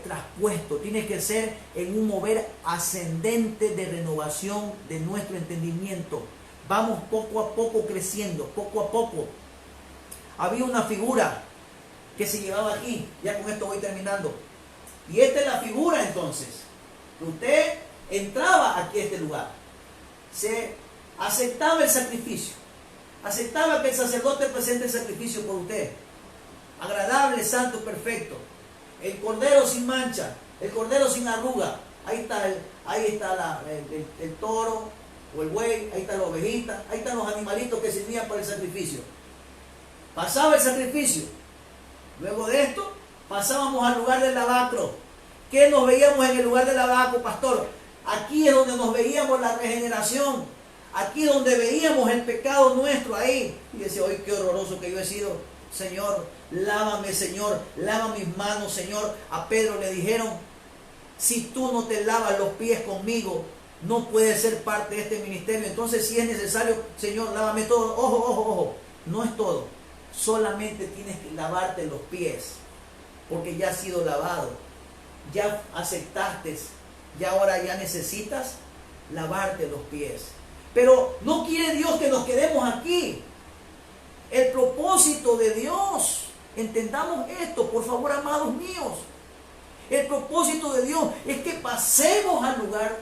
traspuesto, tienes que ser en un mover ascendente de renovación de nuestro entendimiento. Vamos poco a poco creciendo, poco a poco. Había una figura que se llevaba aquí, ya con esto voy terminando. Y esta es la figura entonces. que usted entraba aquí a este lugar, se aceptaba el sacrificio, aceptaba que el sacerdote presente el sacrificio por usted, agradable, santo, perfecto, el cordero sin mancha, el cordero sin arruga. Ahí está el toro o el buey, ahí está la ovejita, ahí están los animalitos que servían para el sacrificio. Pasaba el sacrificio. Luego de esto, pasábamos al lugar del lavacro. ¿Qué nos veíamos en el lugar del lavacro, pastor? Aquí es donde nos veíamos la regeneración. Aquí es donde veíamos el pecado nuestro ahí. Y decía, hoy qué horroroso que yo he sido. Señor, lávame, Señor, lava mis manos, Señor. A Pedro le dijeron, si tú no te lavas los pies conmigo, no puedes ser parte de este ministerio. Entonces, si es necesario, Señor, lávame todo. Ojo, ojo, ojo. No es todo. Solamente tienes que lavarte los pies, porque ya has sido lavado. Ya aceptaste. Ya ahora ya necesitas lavarte los pies. Pero no quiere Dios que nos quedemos aquí. El propósito de Dios, entendamos esto, por favor, amados míos. El propósito de Dios es que pasemos al lugar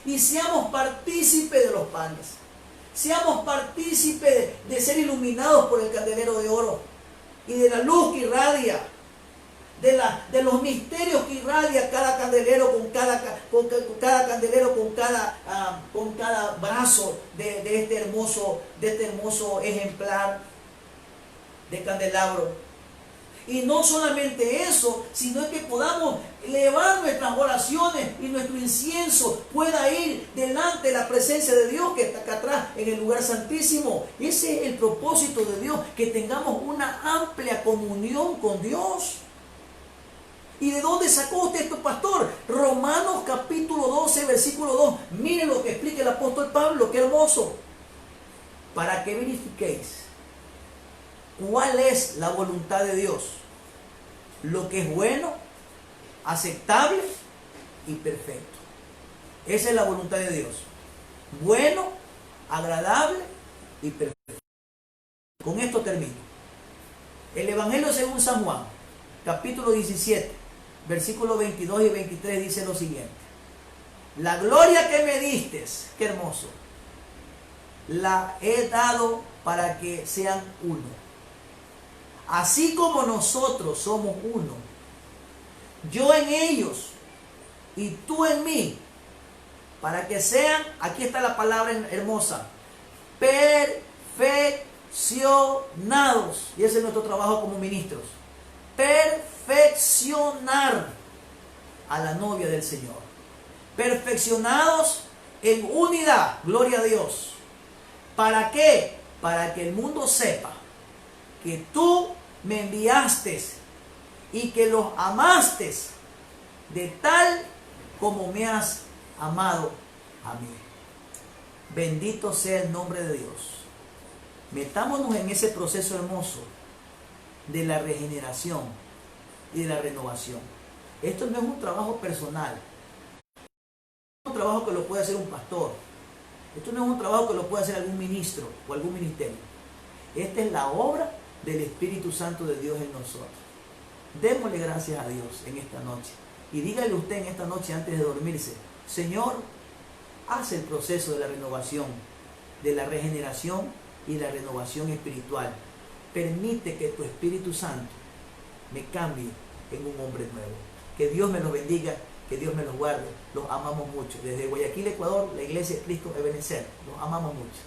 y seamos partícipes de los panes. Seamos partícipes de ser iluminados por el candelero de oro y de la luz que irradia, de los misterios que irradia cada candelero con cada candelero, con cada brazo de este hermoso ejemplar de candelabro. Y no solamente eso, sino que podamos elevar nuestras oraciones y nuestro incienso pueda ir delante de la presencia de Dios que está acá atrás en el lugar santísimo. Ese es el propósito de Dios, que tengamos una amplia comunión con Dios. ¿Y de dónde sacó usted esto, pastor? Romanos capítulo 12, versículo 2. Miren lo que explica el apóstol Pablo, qué hermoso. Para que verifiquéis cuál es la voluntad de Dios, lo que es bueno, aceptable y perfecto. Esa es la voluntad de Dios. Bueno, agradable y perfecto. Con esto termino. El Evangelio según San Juan, capítulo 17, versículos 22 y 23 dice lo siguiente. La gloria que me diste, qué hermoso, la he dado para que sean uno. Así como nosotros somos uno, yo en ellos y tú en mí, para que sean, aquí está la palabra hermosa, perfeccionados. Y ese es nuestro trabajo como ministros. Perfeccionar a la novia del Señor. Perfeccionados en unidad, gloria a Dios. ¿Para qué? Para que el mundo sepa que tú me enviaste y que los amaste de tal como me has amado a mí. Bendito sea el nombre de Dios. Metámonos en ese proceso hermoso de la regeneración y de la renovación. Esto no es un trabajo personal. No es un trabajo que lo puede hacer un pastor. Esto no es un trabajo que lo puede hacer algún ministro o algún ministerio. Esta es la obra del Espíritu Santo de Dios en nosotros. Démosle gracias a Dios en esta noche. Y dígale usted en esta noche antes de dormirse, Señor, haz el proceso de la renovación, de la regeneración y la renovación espiritual. Permite que tu Espíritu Santo me cambie en un hombre nuevo. Que Dios me los bendiga, que Dios me los guarde. Los amamos mucho. Desde Guayaquil, Ecuador, la Iglesia de Cristo Ebenezer. Los amamos mucho.